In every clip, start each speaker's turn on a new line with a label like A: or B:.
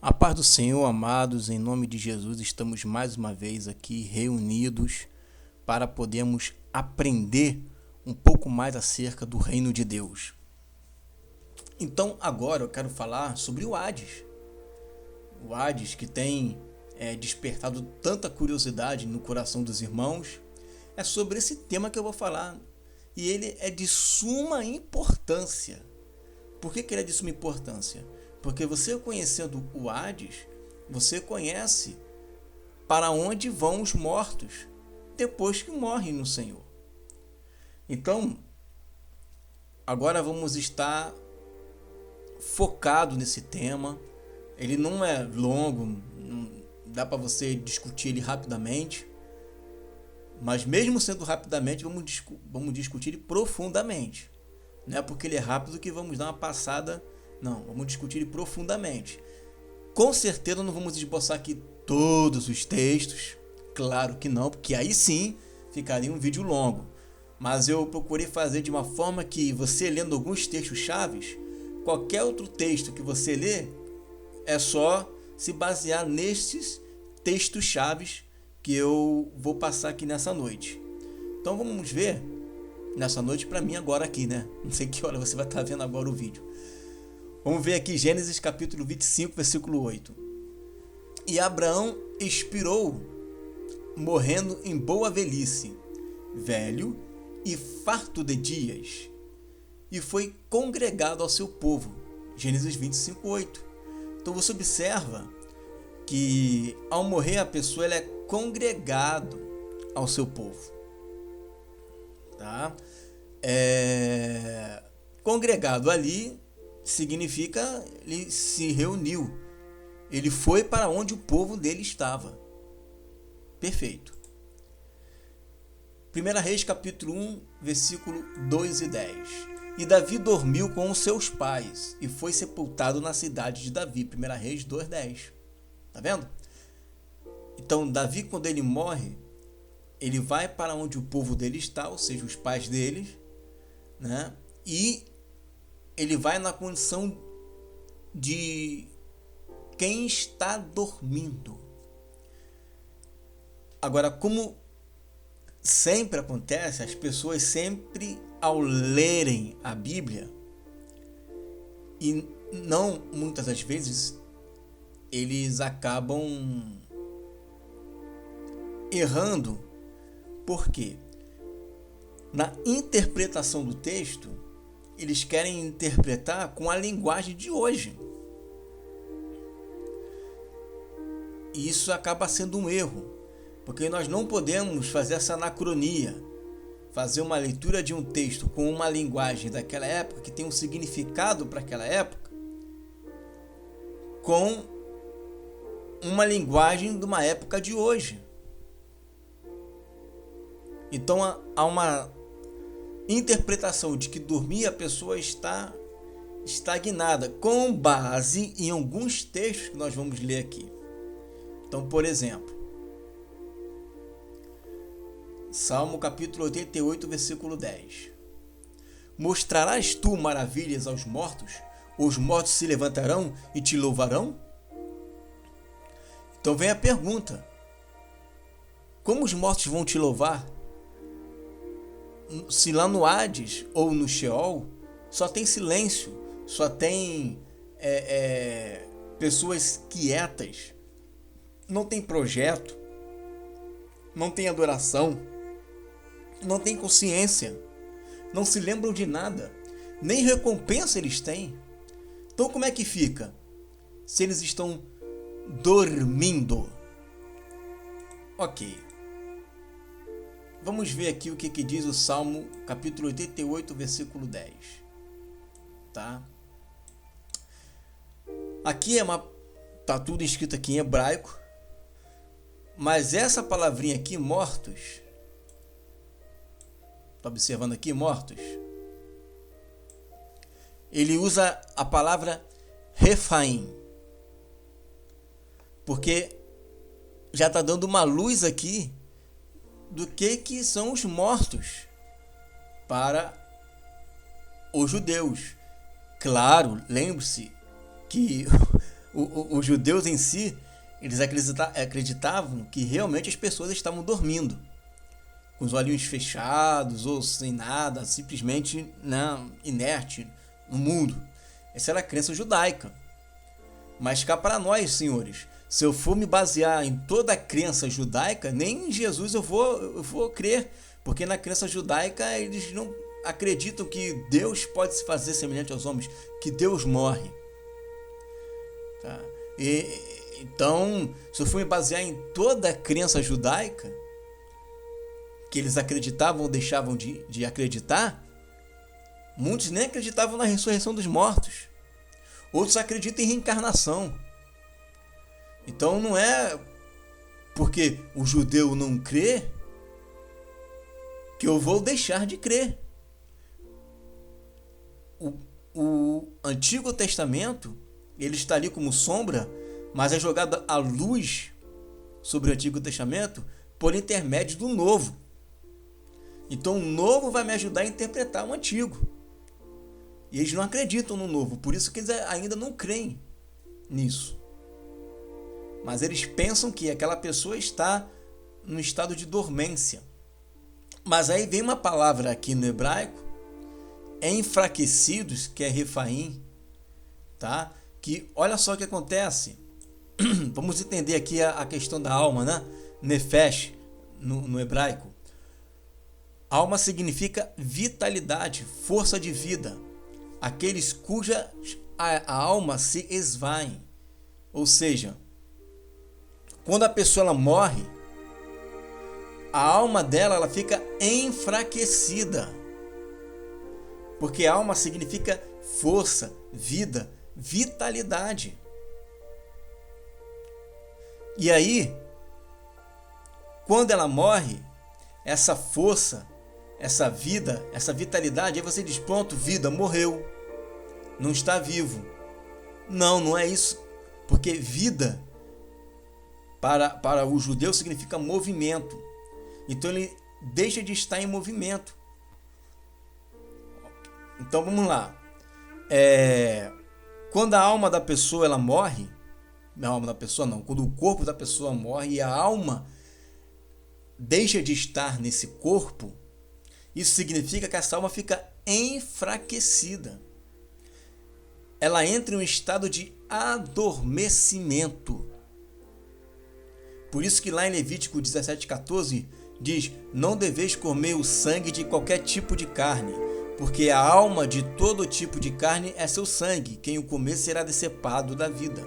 A: A paz do Senhor, amados, em nome de Jesus, estamos mais uma vez aqui reunidos para podermos aprender um pouco mais acerca do reino de Deus. Então, agora eu quero falar sobre o Hades. O Hades que tem despertado tanta curiosidade no coração dos irmãos. É sobre esse tema que eu vou falar. E ele é de suma importância. Por que ele é de suma importância? Porque você conhecendo o Hades, você conhece para onde vão os mortos depois que morrem no Senhor. Então, agora vamos estar focado nesse tema. Ele não é longo, não dá para você discutir ele rapidamente. Mas mesmo sendo rapidamente, vamos discutir ele profundamente. Não é porque ele é rápido que vamos dar uma passada. Não, vamos discutir ele profundamente. Com certeza não vamos esboçar aqui todos os textos. Claro que não, porque aí sim ficaria um vídeo longo. Mas eu procurei fazer de uma forma que você lendo alguns textos chaves, qualquer outro texto que você lê, é só se basear nesses textos chaves que eu vou passar aqui nessa noite. Então vamos ver nessa noite para mim agora aqui, né? Não sei que hora você vai estar vendo agora o vídeo. Vamos ver aqui Gênesis capítulo 25, versículo 8. E Abraão expirou, morrendo em boa velhice, velho e farto de dias, e foi congregado ao seu povo. Gênesis 25, 8. Então você observa que ao morrer a pessoa ela é congregado ao seu povo. Tá? Congregado ali significa ele se reuniu. Ele foi para onde o povo dele estava. Perfeito. 1 Reis capítulo 1, versículo 2 e 10. E Davi dormiu com os seus pais e foi sepultado na cidade de Davi. 1 Reis 2, 10. Tá vendo? Então Davi, quando ele morre, ele vai para onde o povo dele está, ou seja, os pais deles, né? E ele vai na condição de quem está dormindo. Agora, como sempre acontece, as pessoas sempre ao lerem a Bíblia, e não muitas das vezes, eles acabam errando. Por quê? Na interpretação do texto, eles querem interpretar com a linguagem de hoje. E isso acaba sendo um erro, porque nós não podemos fazer essa anacronia, fazer uma leitura de um texto com uma linguagem daquela época, que tem um significado para aquela época, com uma linguagem de uma época de hoje. Então há uma interpretação de que dormir a pessoa está estagnada, com base em alguns textos que nós vamos ler aqui. Então, por exemplo, Salmo capítulo 88, versículo 10. Mostrarás tu maravilhas aos mortos? Os mortos se levantarão e te louvarão? Então vem a pergunta: como os mortos vão te louvar? Se lá no Hades ou no Sheol só tem silêncio, só tem pessoas quietas, não tem projeto, não tem adoração, não tem consciência, não se lembram de nada, nem recompensa eles têm. Então como é que fica se eles estão dormindo? Ok. Vamos ver aqui o que diz o Salmo capítulo 88, versículo 10. Tá? Aqui tá tudo escrito aqui em hebraico, mas essa palavrinha aqui, mortos, tá observando aqui, mortos? Ele usa a palavra Refaim, porque já tá dando uma luz aqui do que são os mortos para os judeus. Claro, lembre-se que Os judeus em si, eles acreditavam que realmente as pessoas estavam dormindo, com os olhinhos fechados ou sem nada, simplesmente inerte no mundo. Essa era a crença judaica. Mas cá para nós, senhores, se eu for me basear em toda a crença judaica, nem em Jesus eu vou crer, porque na crença judaica eles não acreditam que Deus pode se fazer semelhante aos homens, que Deus morre. Tá? Então, se eu for me basear em toda a crença judaica, que eles acreditavam ou deixavam de acreditar, muitos nem acreditavam na ressurreição dos mortos. Outros acreditam em reencarnação. Então não é porque o judeu não crê que eu vou deixar de crer. O Antigo Testamento, ele está ali como sombra, mas é jogada a luz sobre o Antigo Testamento por intermédio do Novo. Então o Novo vai me ajudar a interpretar o Antigo. E eles não acreditam no Novo, por isso que eles ainda não creem nisso. Mas eles pensam que aquela pessoa está no estado de dormência. Mas aí vem uma palavra aqui no hebraico, enfraquecidos, que é refaim, tá? Que olha só o que acontece. Vamos entender aqui a questão da alma, né? Nefesh, no hebraico. Alma significa vitalidade, força de vida. Aqueles cuja a alma se esvai. Ou seja, quando a pessoa ela morre, a alma dela ela fica enfraquecida. Porque alma significa força, vida, vitalidade. E aí, quando ela morre, essa força, essa vida, essa vitalidade, aí você diz, pronto, vida, morreu. Não está vivo. Não é isso. Porque vida, para o judeu, significa movimento. Então ele deixa de estar em movimento. Então vamos lá. Quando a alma da pessoa ela morre, a alma da pessoa não, quando o corpo da pessoa morre e a alma deixa de estar nesse corpo, isso significa que essa alma fica enfraquecida. Ela entra em um estado de adormecimento. Por isso que lá em Levítico 17,14 diz: não deveis comer o sangue de qualquer tipo de carne, porque a alma de todo tipo de carne é seu sangue. Quem o comer será decepado da vida.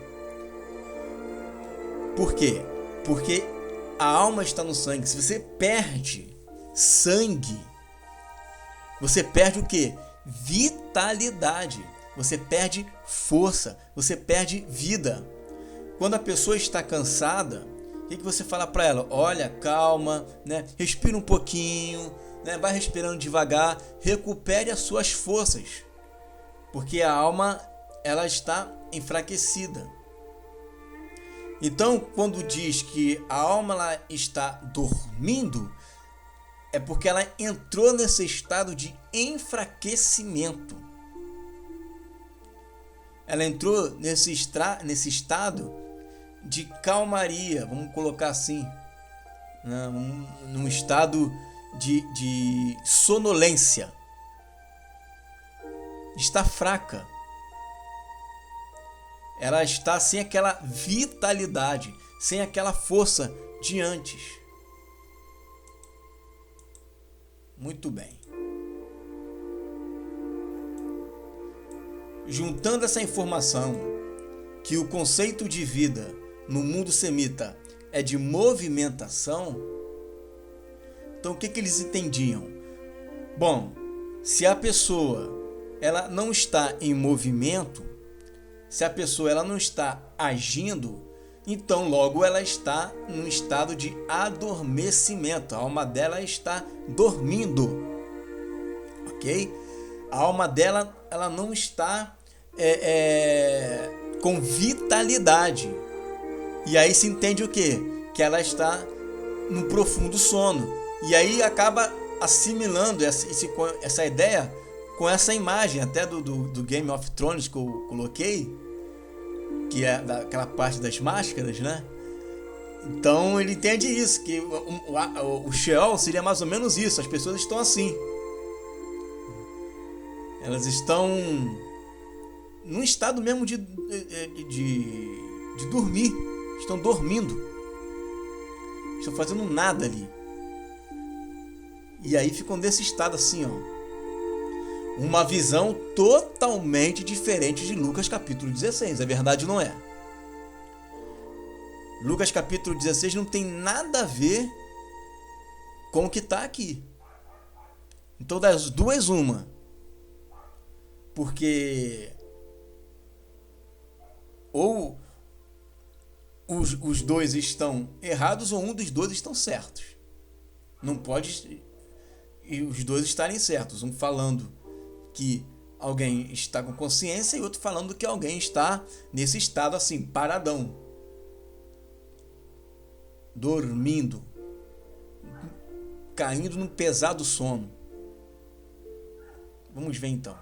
A: Por quê? Porque a alma está no sangue. Se você perde sangue, você perde o quê? Vitalidade. Você perde força. Você perde vida. Quando a pessoa está cansada, o que você fala para ela? Olha, calma, né? Respira um pouquinho, né? Vai respirando devagar, recupere as suas forças, porque a alma ela está enfraquecida. Então, quando diz que a alma ela está dormindo, é porque ela entrou nesse estado de enfraquecimento. Ela entrou nesse estado de calmaria, vamos colocar assim, né? Num estado de sonolência. Está fraca. Ela está sem aquela vitalidade, sem aquela força de antes. Muito bem. Juntando essa informação que o conceito de vida no mundo semita é de movimentação, então o que eles entendiam? Bom, se a pessoa ela não está em movimento, se a pessoa ela não está agindo, então logo ela está num estado de adormecimento. A alma dela está dormindo, ok? A alma dela ela não está com vitalidade. E aí se entende o quê? Que ela está num profundo sono. E aí acaba assimilando essa ideia com essa imagem até do Game of Thrones que eu coloquei, que é daquela parte das máscaras, né? Então ele entende isso, que o Sheol seria mais ou menos isso. As pessoas estão assim. Elas estão num estado mesmo de dormir. Estão dormindo. Estão fazendo nada ali. E aí ficam desse estado assim, ó. Uma visão totalmente diferente de Lucas capítulo 16. É verdade ou não é? Lucas capítulo 16 não tem nada a ver com o que está aqui. Então das duas, uma. Porque ou os dois estão errados ou um dos dois estão certos. Não pode e os dois estarem certos. Um falando que alguém está com consciência e outro falando que alguém está nesse estado assim, paradão. Dormindo. Caindo num pesado sono. Vamos ver então.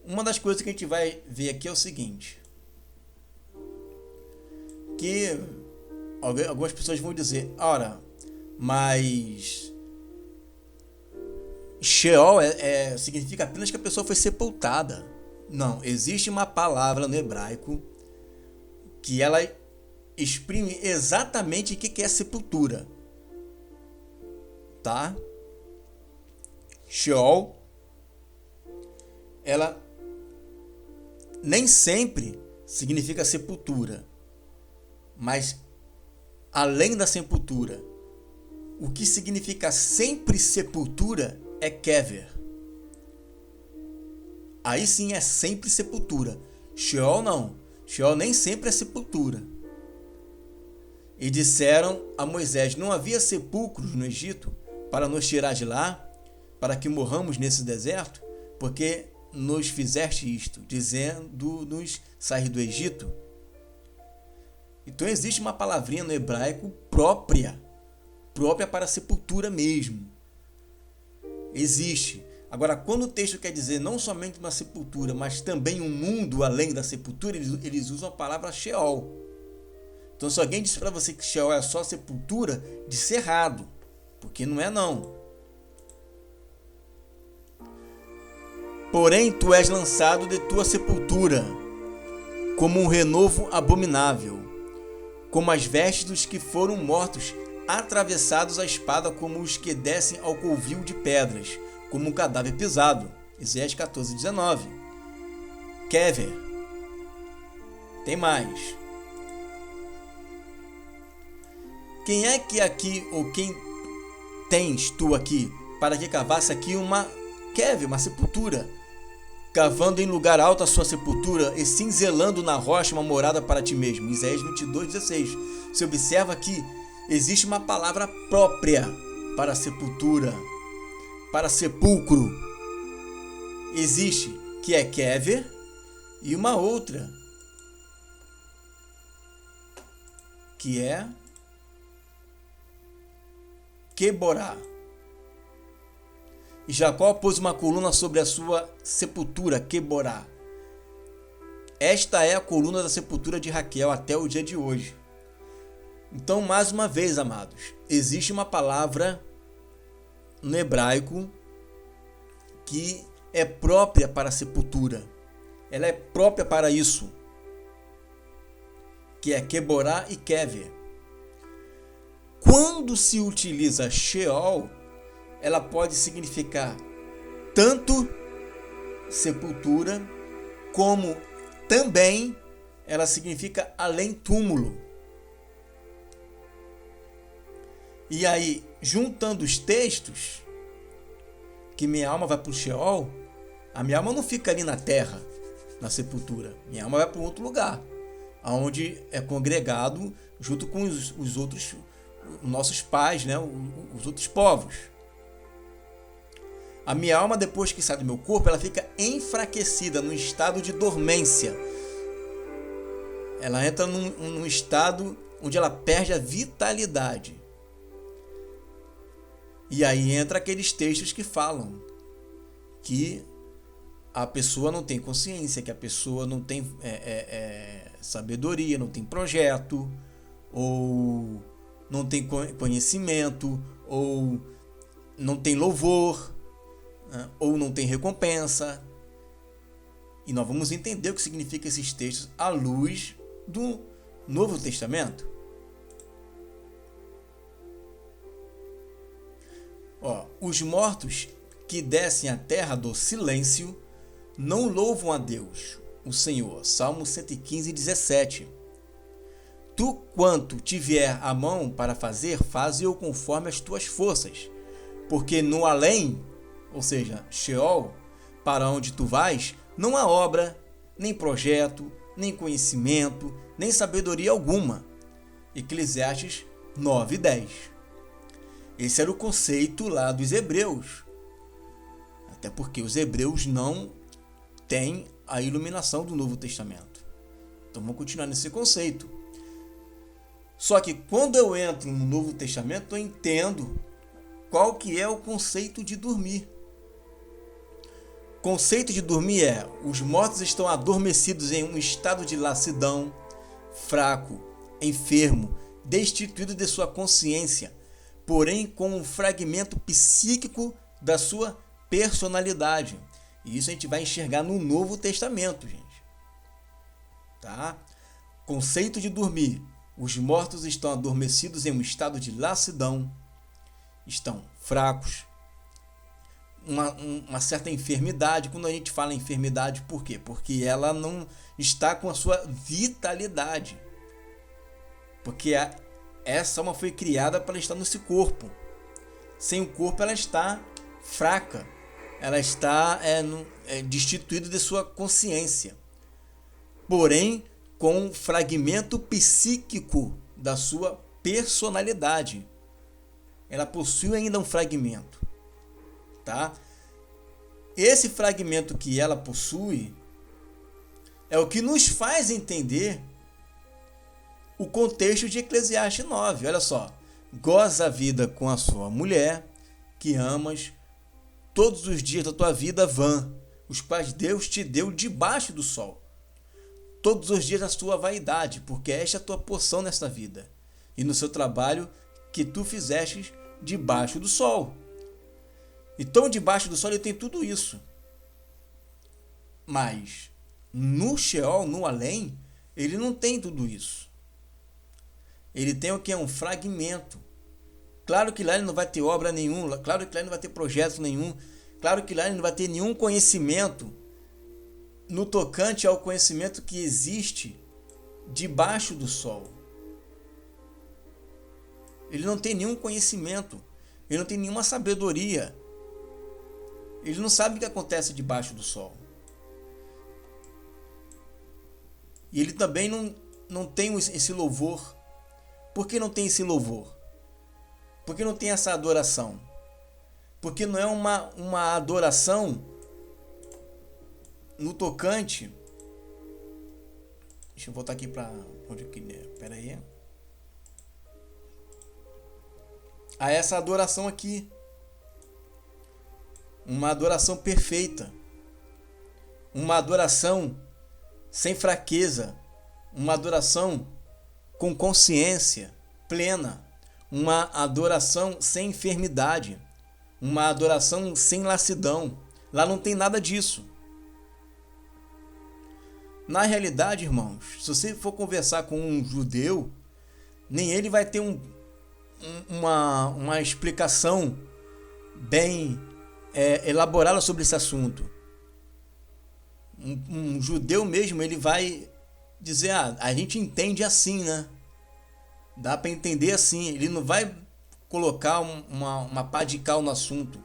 A: Uma das coisas que a gente vai ver aqui é o seguinte. Que algumas pessoas vão dizer, ora, mas Sheol significa apenas que a pessoa foi sepultada. Não, existe uma palavra no hebraico que ela exprime exatamente o que é sepultura. Tá? Sheol, ela nem sempre significa sepultura, mas além da sepultura, o que significa sempre sepultura é kever. Aí sim é sempre sepultura. Sheol não. Sheol nem sempre é sepultura. E disseram a Moisés, não havia sepulcros no Egito para nos tirar de lá, para que morramos nesse deserto? Porque nos fizeste isto, dizendo-nos sair do Egito? Então existe uma palavrinha no hebraico própria para sepultura mesmo. Existe. Agora, quando o texto quer dizer não somente uma sepultura, mas também um mundo além da sepultura, eles usam a palavra Sheol. Então, se alguém disse para você que Sheol é só sepultura, disse errado, porque não é não. Porém, tu és lançado de tua sepultura, como um renovo abominável, como as vestes dos que foram mortos, atravessados à espada, como os que descem ao covil de pedras, como um cadáver pisado. Isaías 14:19. Kever. Tem mais. Quem é que aqui, ou quem tens tu aqui, para que cavasse aqui uma kever, uma sepultura, cavando em lugar alto a sua sepultura e cinzelando na rocha uma morada para ti mesmo. Isaías 22:16. Você observa que existe uma palavra própria para sepultura, para sepulcro. Existe, que é kever, e uma outra, que é Queborá. E Jacó pôs uma coluna sobre a sua sepultura, Queborá. Esta é a coluna da sepultura de Raquel até o dia de hoje. Então, mais uma vez, amados, existe uma palavra no hebraico que é própria para a sepultura. Ela é própria para isso, que é Queborá e Kever. Quando se utiliza Sheol, ela pode significar tanto sepultura, como também ela significa além túmulo. E aí, juntando os textos, que minha alma vai para o Sheol, a minha alma não fica ali na terra, na sepultura. Minha alma vai para um outro lugar, onde é congregado junto com os outros, nossos pais, né? Os outros povos. A minha alma, depois que sai do meu corpo, ela fica enfraquecida, num estado de dormência. Ela entra num estado onde ela perde a vitalidade. E aí entra aqueles textos que falam que a pessoa não tem consciência, que a pessoa não tem sabedoria, não tem projeto, ou não tem conhecimento, ou não tem louvor, né? Ou não tem recompensa. E nós vamos entender o que significa esses textos à luz do Novo Testamento. Os mortos que descem à terra do silêncio não louvam a Deus, o Senhor. Salmo 115, 17. Tu, quanto te vier a mão para fazer, faze-o conforme as tuas forças. Porque no além, ou seja, Sheol, para onde tu vais, não há obra, nem projeto, nem conhecimento, nem sabedoria alguma. Eclesiastes 9, 10. Esse era o conceito lá dos hebreus. Até porque os hebreus não têm a iluminação do Novo Testamento. Então vamos continuar nesse conceito. Só que quando eu entro no Novo Testamento, eu entendo qual que é o conceito de dormir. O conceito de dormir é: os mortos estão adormecidos em um estado de lassidão, fraco, enfermo, destituído de sua consciência, porém com um fragmento psíquico da sua personalidade. E isso a gente vai enxergar no Novo Testamento, gente. Tá? Conceito de dormir: os mortos estão adormecidos em um estado de lassidão, estão fracos, uma certa enfermidade. Quando a gente fala em enfermidade, por quê? Porque ela não está com a sua vitalidade. Porque essa alma foi criada para estar nesse corpo. Sem o corpo ela está fraca. Ela está destituída de sua consciência. Porém, com um fragmento psíquico da sua personalidade. Ela possui ainda um fragmento. Tá? Esse fragmento que ela possui é o que nos faz entender o contexto de Eclesiastes 9. Olha só: goza a vida com a sua mulher, que amas, todos os dias da tua vida vã, os quais Deus te deu debaixo do sol, todos os dias da sua vaidade, porque esta é a tua porção nesta vida, e no seu trabalho que tu fizestes debaixo do sol. Então, debaixo do sol ele tem tudo isso. Mas no Sheol, no além, ele não tem tudo isso. Ele tem o que? Um fragmento. Claro que lá ele não vai ter obra nenhuma, claro que lá ele não vai ter projeto nenhum, claro que lá ele não vai ter nenhum conhecimento no tocante ao conhecimento que existe debaixo do sol. Ele não tem nenhum conhecimento, ele não tem nenhuma sabedoria. Ele não sabe o que acontece debaixo do sol. E ele também não tem esse louvor. Por que não tem esse louvor? Por que não tem essa adoração? Porque não é uma adoração no tocante. Deixa eu voltar aqui para onde eu queria. Espera aí. A essa adoração aqui. Uma adoração perfeita. Uma adoração sem fraqueza. Uma adoração com consciência plena. Uma adoração sem enfermidade. Uma adoração sem lassidão. Lá não tem nada disso. Na realidade, irmãos, se você for conversar com um judeu, nem ele vai ter uma explicação bem elaborada sobre esse assunto. Um judeu mesmo, ele vai dizer: a gente entende assim, né? Dá para entender assim. Ele não vai colocar uma pá de cal no assunto.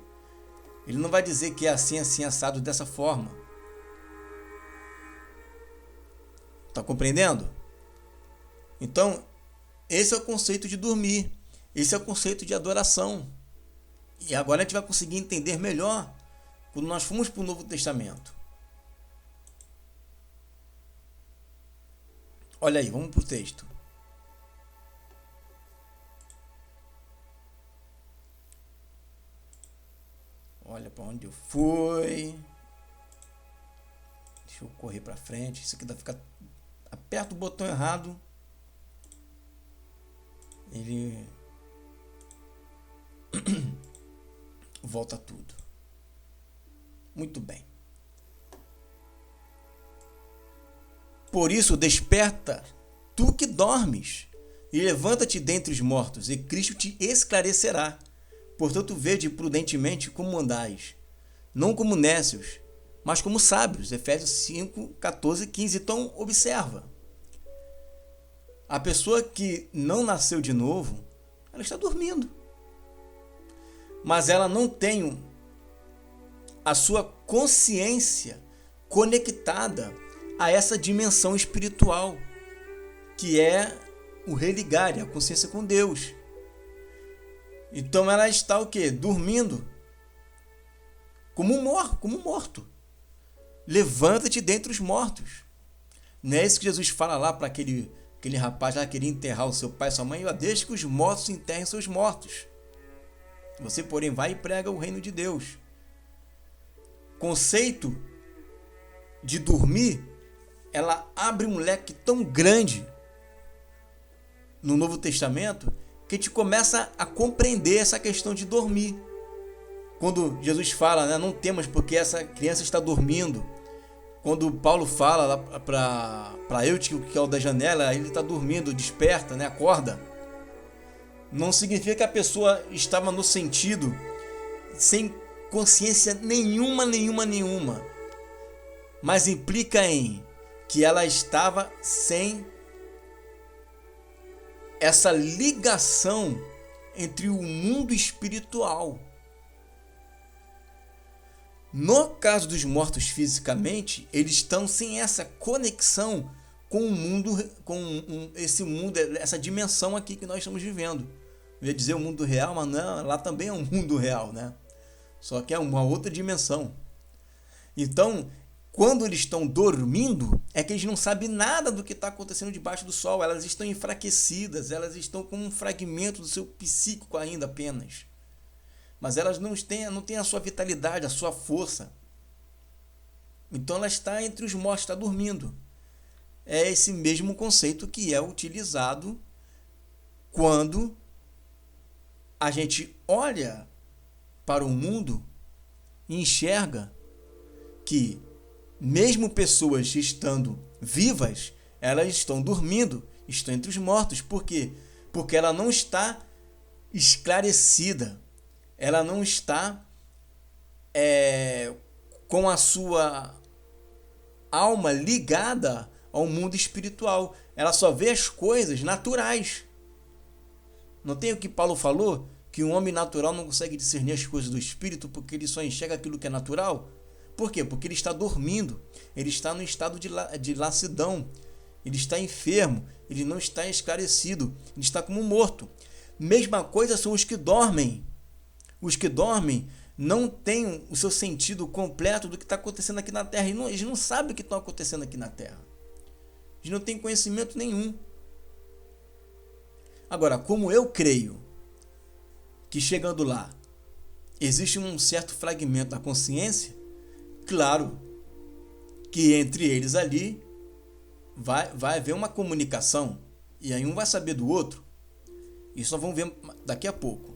A: Ele não vai dizer que é assim, assim, assado dessa forma. Tá compreendendo? Então, esse é o conceito de dormir. Esse é o conceito de adoração. E agora a gente vai conseguir entender melhor quando nós formos para o Novo Testamento. Olha aí, vamos para o texto. olha para onde eu fui. Deixa eu correr para frente. Isso aqui dá ficar. Aperta o botão errado. Ele volta tudo. Muito bem. Por isso, desperta, tu que dormes, e levanta-te dentre os mortos, e Cristo te esclarecerá. Portanto, vede prudentemente como andais, não como nécios, mas como sábios. Efésios 5, 14 e 15. Então, observa. A pessoa que não nasceu de novo, ela está dormindo. Mas ela não tem a sua consciência conectada a essa dimensão espiritual, que é o religar, a consciência com Deus. Então ela está o quê? Dormindo. Como morto. Levanta-te dentre os mortos. Não é isso que Jesus fala lá para aquele rapaz lá que queria enterrar o seu pai e sua mãe? Deixa que os mortos enterrem seus mortos. Você, porém, vai e prega o reino de Deus. Conceito de dormir, ela abre um leque tão grande no Novo Testamento que a gente começa a compreender essa questão de dormir. Quando Jesus fala, né, não temas porque essa criança está dormindo. Quando Paulo fala para Eutico, que é o da janela, ele está dormindo, desperta, né, acorda. Não significa que a pessoa estava no sentido sem consciência nenhuma. Mas implica em que ela estava sem essa ligação entre o mundo espiritual. No caso dos mortos fisicamente, eles estão sem essa conexão com o mundo, esse mundo, essa dimensão aqui que nós estamos vivendo. Eu ia dizer o mundo real, mas não, lá também é um mundo real, né? Só que é uma outra dimensão. Então, quando eles estão dormindo, é que eles não sabem nada do que está acontecendo debaixo do sol. Elas estão enfraquecidas, elas estão com um fragmento do seu psíquico ainda apenas. Mas elas não têm a sua vitalidade, a sua força. Então ela está entre os mortos, está dormindo. É esse mesmo conceito que é utilizado quando a gente olha para o mundo e enxerga que mesmo pessoas estando vivas, elas estão dormindo, estão entre os mortos. Por quê? Porque ela não está esclarecida, ela não está com a sua alma ligada ao mundo espiritual. Ela só vê as coisas naturais. Não tem o que Paulo falou? Que um homem natural não consegue discernir as coisas do espírito porque ele só enxerga aquilo que é natural? Por quê? Porque ele está dormindo, ele está no estado de lassidão, ele está enfermo, ele não está esclarecido, ele está como morto. Mesma coisa são os que dormem. Os que dormem não têm o seu sentido completo do que está acontecendo aqui na Terra. Eles não sabem o que está acontecendo aqui na Terra. Eles não têm conhecimento nenhum. Agora, como eu creio que chegando lá existe um certo fragmento da consciência, claro que entre eles ali vai haver uma comunicação e aí um vai saber do outro. Isso nós vamos ver daqui a pouco.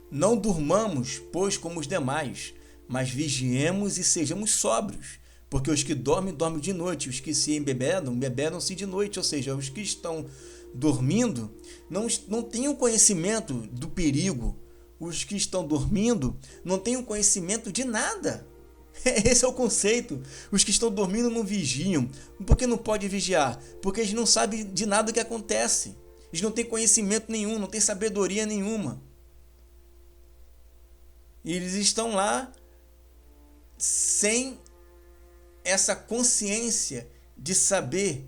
A: Não durmamos, pois, como os demais, mas vigiemos e sejamos sóbrios, porque os que dormem de noite, os que se embebedam-se de noite, ou seja, os que estão dormindo não têm o conhecimento do perigo, os que estão dormindo não têm o conhecimento de nada. Esse é o conceito. Os que estão dormindo não vigiam. Por que não pode vigiar? Porque eles não sabem de nada que acontece. Eles não têm conhecimento nenhum, não têm sabedoria nenhuma. E eles estão lá sem essa consciência de saber,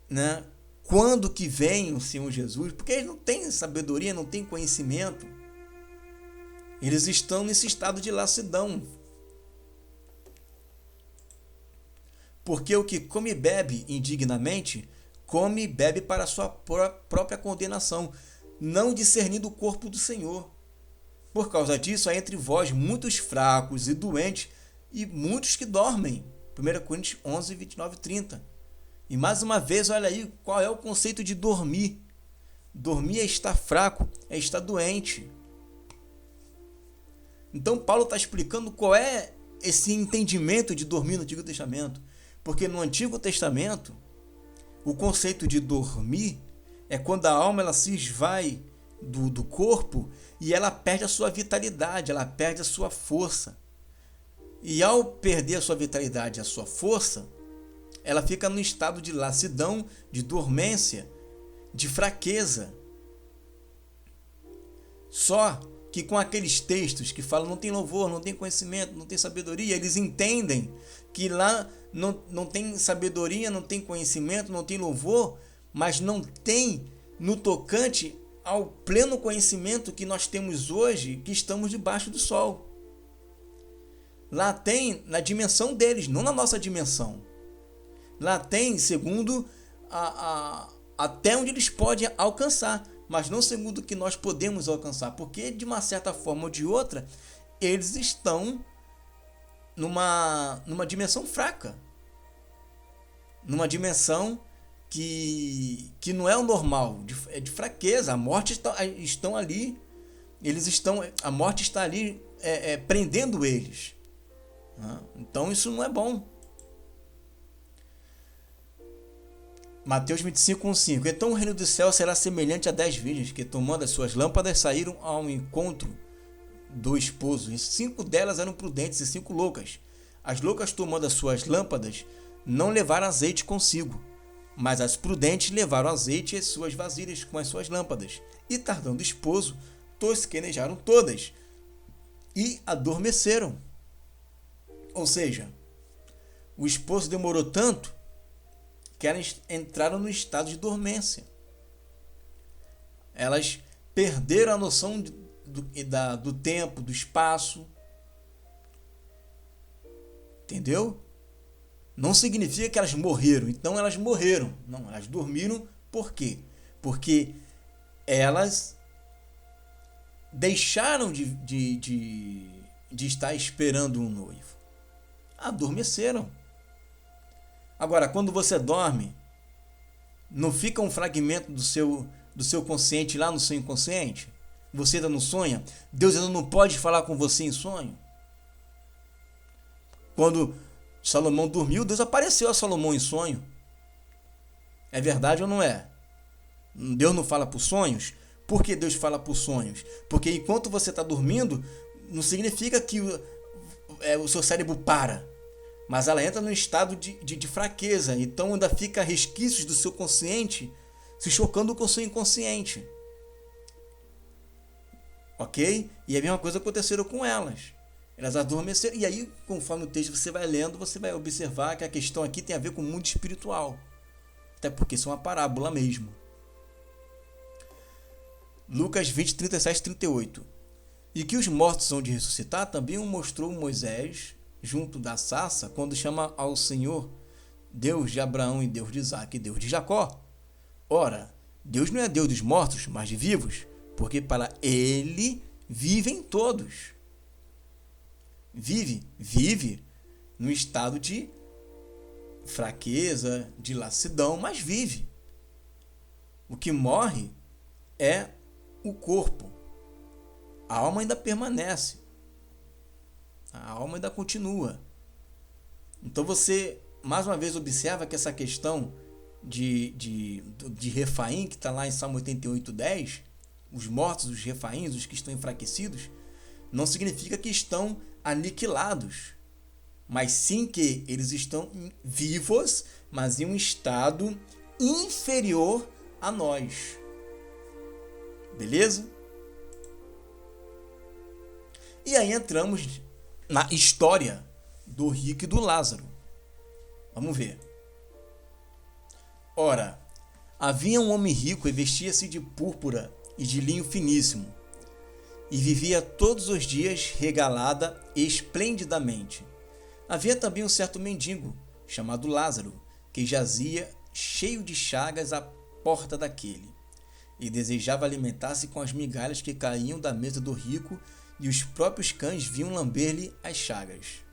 A: né, quando que vem o Senhor Jesus, porque eles não têm sabedoria, não têm conhecimento. Eles estão nesse estado de lassidão. Porque o que come e bebe indignamente, come e bebe para a sua própria condenação, não discernindo o corpo do Senhor. Por causa disso, há entre vós muitos fracos e doentes e muitos que dormem. 1 Coríntios 11, 29 e 30. E mais uma vez, olha aí qual é o conceito de dormir. Dormir é estar fraco, é estar doente. Então Paulo está explicando qual é esse entendimento de dormir no Antigo Testamento. Porque no Antigo Testamento, o conceito de dormir é quando a alma ela se esvai do corpo e ela perde a sua vitalidade, ela perde a sua força. E ao perder a sua vitalidade e a sua força, ela fica no estado de lassidão, de dormência, de fraqueza. Só que com aqueles textos que falam não tem louvor, não tem conhecimento, não tem sabedoria, eles entendem que lá não tem sabedoria, não tem conhecimento, não tem louvor, mas não tem no tocante ao pleno conhecimento que nós temos hoje, que estamos debaixo do sol. Lá tem na dimensão deles, não na nossa dimensão. Lá tem segundo até onde eles podem alcançar, mas não segundo o que nós podemos alcançar, porque de uma certa forma ou de outra, eles estão numa dimensão fraca, numa dimensão que não é o normal, é de fraqueza. A morte estão ali, a morte está ali prendendo eles. Então isso não é bom. Mateus 25, 1,5. Então o reino do céu será semelhante a 10 virgens que, tomando as suas lâmpadas, saíram ao encontro do esposo. E 5 delas eram prudentes e 5 loucas. As loucas, tomando as suas lâmpadas, não levaram azeite consigo, mas as prudentes levaram azeite e as suas vasilhas com as suas lâmpadas. E tardando o esposo, tosquenejaram todas e adormeceram. Ou seja, o esposo demorou tanto que elas entraram no estado de dormência. Elas perderam a noção do tempo, do espaço. Entendeu? Não significa que elas morreram. Então elas morreram. Não, elas dormiram. Por quê? Porque elas deixaram de estar esperando um noivo. Adormeceram. Agora, quando você dorme, não fica um fragmento do seu consciente lá no seu inconsciente? Você ainda não sonha? Deus ainda não pode falar com você em sonho? Quando Salomão dormiu, Deus apareceu a Salomão em sonho. É verdade ou não é? Deus não fala por sonhos? Por que Deus fala por sonhos? Porque enquanto você está dormindo, não significa que o seu cérebro para. Mas ela entra num estado de fraqueza. Então ainda fica resquícios do seu consciente se chocando com o seu inconsciente. Ok? E a mesma coisa aconteceu com elas. Elas adormeceram. E aí, conforme o texto você vai lendo, você vai observar que a questão aqui tem a ver com o mundo espiritual. Até porque isso é uma parábola mesmo. Lucas 20, 37 e 38. E que os mortos hão de ressuscitar, também o mostrou Moisés junto da sarça, quando chama ao Senhor Deus de Abraão e Deus de Isaque e Deus de Jacó. Ora, Deus não é Deus dos mortos, mas de vivos, porque para ele vivem todos. Vive no estado de fraqueza, de lassidão, mas vive. O que morre é o corpo. A alma ainda permanece. A alma ainda continua. Então você, mais uma vez, observa que essa questão de Refaim, que está lá em Salmo 88:10, os mortos, os Refaíns, os que estão enfraquecidos, não significa que estão aniquilados, mas sim que eles estão vivos, mas em um estado inferior a nós. Beleza? E aí entramos na história do rico e do Lázaro. Vamos ver. Ora, havia um homem rico e vestia-se de púrpura e de linho finíssimo, e vivia todos os dias regalada esplendidamente. Havia também um certo mendigo, chamado Lázaro, que jazia cheio de chagas à porta daquele, e desejava alimentar-se com as migalhas que caíam da mesa do rico, e os próprios cães vinham lamber-lhe as chagas.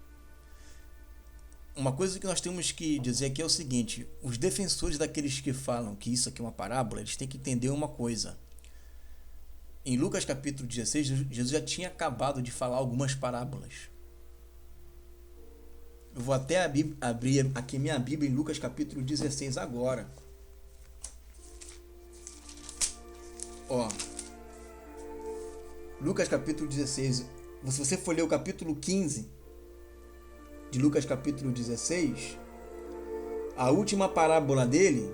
A: Uma coisa que nós temos que dizer aqui é o seguinte: os defensores daqueles que falam que isso aqui é uma parábola, eles têm que entender uma coisa. Em Lucas capítulo 16, Jesus já tinha acabado de falar algumas parábolas. Eu vou até abrir aqui minha Bíblia em Lucas capítulo 16 agora. Ó, Lucas capítulo 16, se você for ler o capítulo 15 de Lucas capítulo 16, a última parábola dele,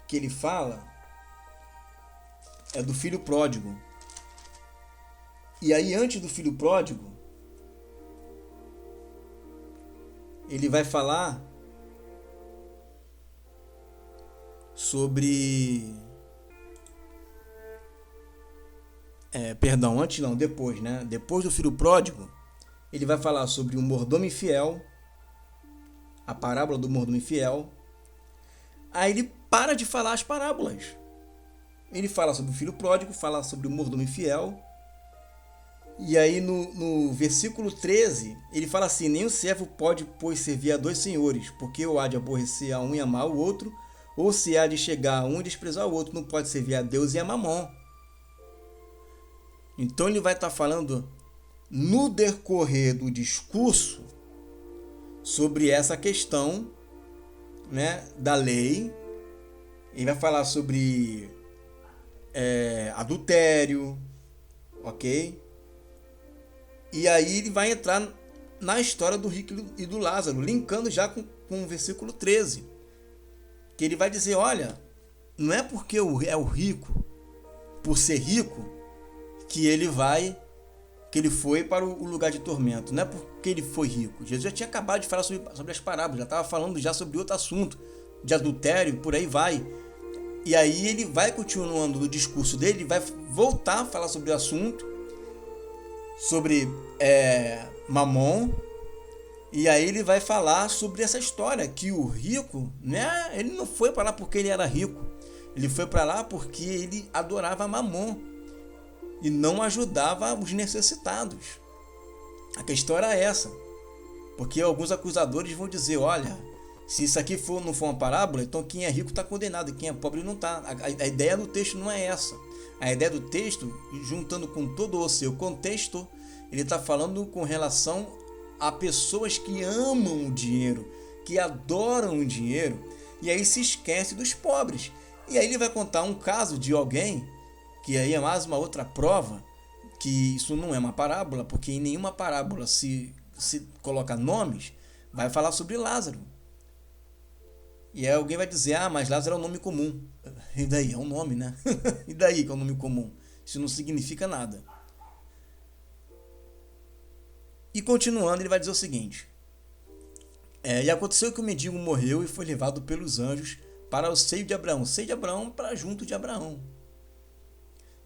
A: que ele fala, é do filho pródigo. E aí, antes do filho pródigo, ele vai falar sobre... depois, né? Depois do filho pródigo, ele vai falar sobre o mordomo infiel, a parábola do mordomo infiel. Aí ele para de falar as parábolas. Ele fala sobre o filho pródigo, fala sobre o mordomo infiel. E aí no versículo 13, ele fala assim: nenhum servo pode, pois, servir a dois senhores, porque ou há de aborrecer a um e amar o outro, ou se há de chegar a um e desprezar o outro, não pode servir a Deus e a Mamon. Então ele vai estar falando no decorrer do discurso sobre essa questão, né, da lei. Ele vai falar sobre adultério, ok? E aí ele vai entrar na história do rico e do Lázaro, linkando já com o versículo 13, que ele vai dizer: olha, não é porque é o rico, por ser rico, que ele foi para o lugar de tormento. Não é porque ele foi rico. Jesus já tinha acabado de falar sobre as parábolas, já estava falando já sobre outro assunto, de adultério, por aí vai. E aí ele vai continuando no discurso dele, vai voltar a falar sobre o assunto, sobre Mamon, e aí ele vai falar sobre essa história, que o rico, né, ele não foi para lá porque ele era rico, ele foi para lá porque ele adorava Mamon e não ajudava os necessitados. A questão era essa, porque alguns acusadores vão dizer: olha, se isso aqui não for uma parábola, então quem é rico está condenado e quem é pobre não está. A ideia do texto não é essa. A ideia do texto, juntando com todo o seu contexto, ele está falando com relação a pessoas que amam o dinheiro, que adoram o dinheiro, e aí se esquece dos pobres. E aí ele vai contar um caso de alguém, que aí é mais uma outra prova que isso não é uma parábola, porque em nenhuma parábola se coloca nomes. Vai falar sobre Lázaro. E aí alguém vai dizer: ah, mas Lázaro é um nome comum. E daí? É um nome, né? E daí que é um nome comum? Isso não significa nada. E continuando, ele vai dizer o seguinte: e aconteceu que o mendigo morreu e foi levado pelos anjos para o seio de Abraão. Seio de Abraão, para junto de Abraão.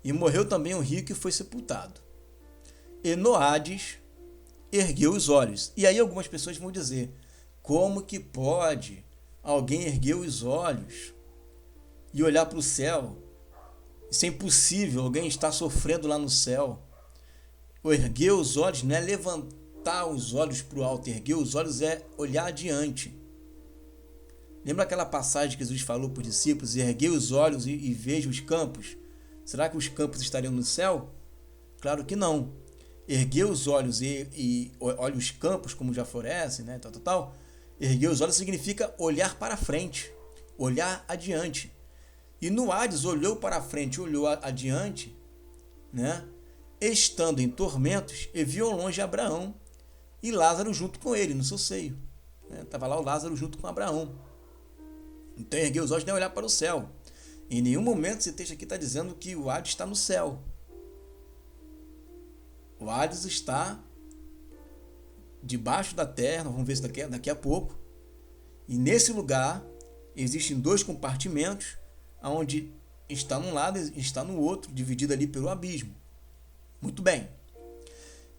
A: E morreu também o rico e foi sepultado. E no Hades ergueu os olhos. E aí algumas pessoas vão dizer: como que pode alguém erguer os olhos e olhar para o céu? Isso é impossível, alguém está sofrendo lá no céu. O erguer os olhos não é levantar os olhos para o alto, erguer os olhos é olhar adiante. Lembra aquela passagem que Jesus falou para os discípulos: erguei os olhos e vejo os campos? Será que os campos estariam no céu? Claro que não. Erguer os olhos e olha os campos como já florescem, né? Erguer os olhos significa olhar para frente, olhar adiante. E no Hades olhou para frente, olhou adiante, né? Estando em tormentos, e viu ao longe Abraão e Lázaro junto com ele, no seu seio. Estava lá o Lázaro junto com Abraão. Então erguer os olhos não é olhar para o céu. Em nenhum momento esse texto aqui está dizendo que o Hades está no céu. O Hades está debaixo da terra, vamos ver isso daqui a pouco. E nesse lugar existem dois compartimentos, onde está num lado e está no outro, dividido ali pelo abismo. Muito bem.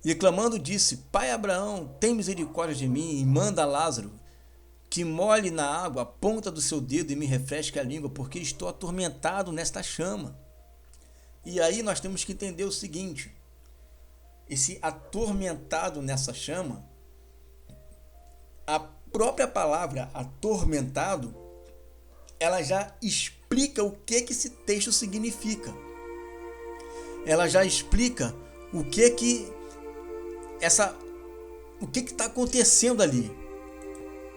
A: E clamando disse: Pai Abraão, tem misericórdia de mim e manda Lázaro que molhe na água a ponta do seu dedo e me refresque a língua, porque estou atormentado nesta chama. E aí nós temos que entender o seguinte: esse atormentado nessa chama, a própria palavra atormentado, ela já explica o que esse texto significa. Ela já explica o que está acontecendo ali.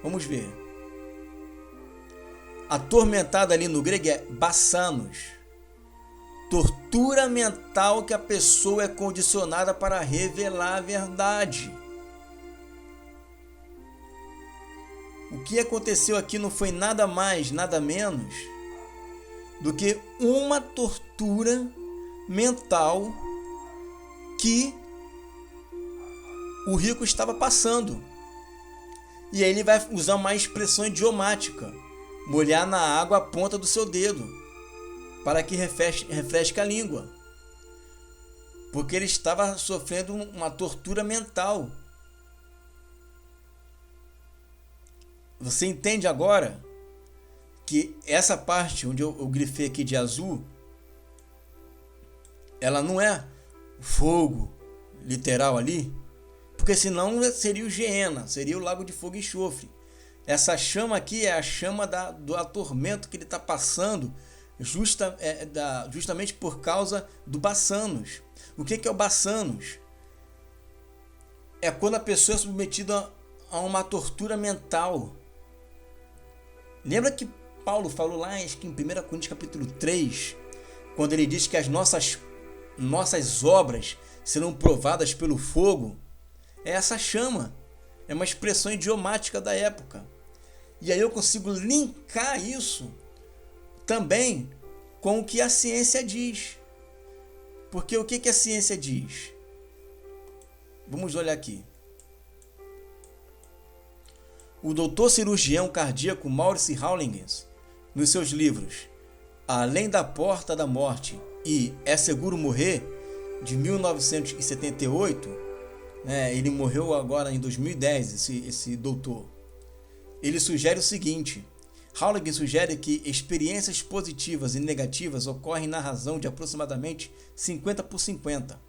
A: Vamos ver. Atormentado ali no grego é bassanos. Tortura mental que a pessoa é condicionada para revelar a verdade. O que aconteceu aqui não foi nada mais, nada menos do que uma tortura mental que o rico estava passando. E aí ele vai usar uma expressão idiomática: molhar na água a ponta do seu dedo, para que refresque a língua. Porque ele estava sofrendo uma tortura mental. Você entende agora que essa parte onde eu grifei aqui de azul, ela não é fogo literal ali, porque senão seria o Geena, seria o lago de fogo e enxofre. Essa chama aqui é a chama do atormento que ele está passando, justamente por causa do Bassanos. O que é o Bassanos? É quando a pessoa é submetida a uma tortura mental. Lembra que Paulo falou lá, acho que em 1 Coríntios capítulo 3, quando ele diz que as nossas obras serão provadas pelo fogo? É essa chama, é uma expressão idiomática da época. E aí eu consigo linkar isso também com o que a ciência diz. Porque o que a ciência diz? Vamos olhar aqui. O doutor cirurgião cardíaco Maurice Haulingens, nos seus livros Além da Porta da Morte e É Seguro Morrer, de 1978, ele morreu agora em 2010, esse doutor. Ele sugere o seguinte: Haulingens sugere que experiências positivas e negativas ocorrem na razão de aproximadamente 50/50.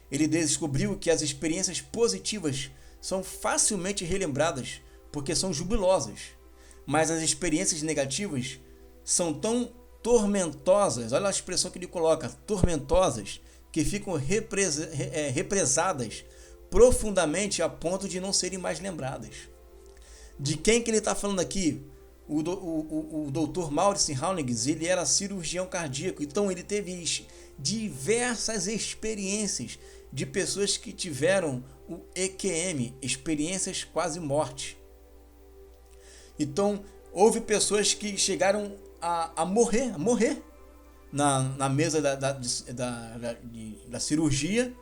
A: Ele descobriu que as experiências positivas são facilmente relembradas porque são jubilosas, mas as experiências negativas são tão tormentosas, olha a expressão que ele coloca, tormentosas, que ficam represadas profundamente a ponto de não serem mais lembradas. De quem que ele está falando aqui? O Dr. Maurice Haulingens, ele era cirurgião cardíaco, então ele teve diversas experiências de pessoas que tiveram o EQM, experiências quase morte. Então, houve pessoas que chegaram a morrer na mesa da cirurgia,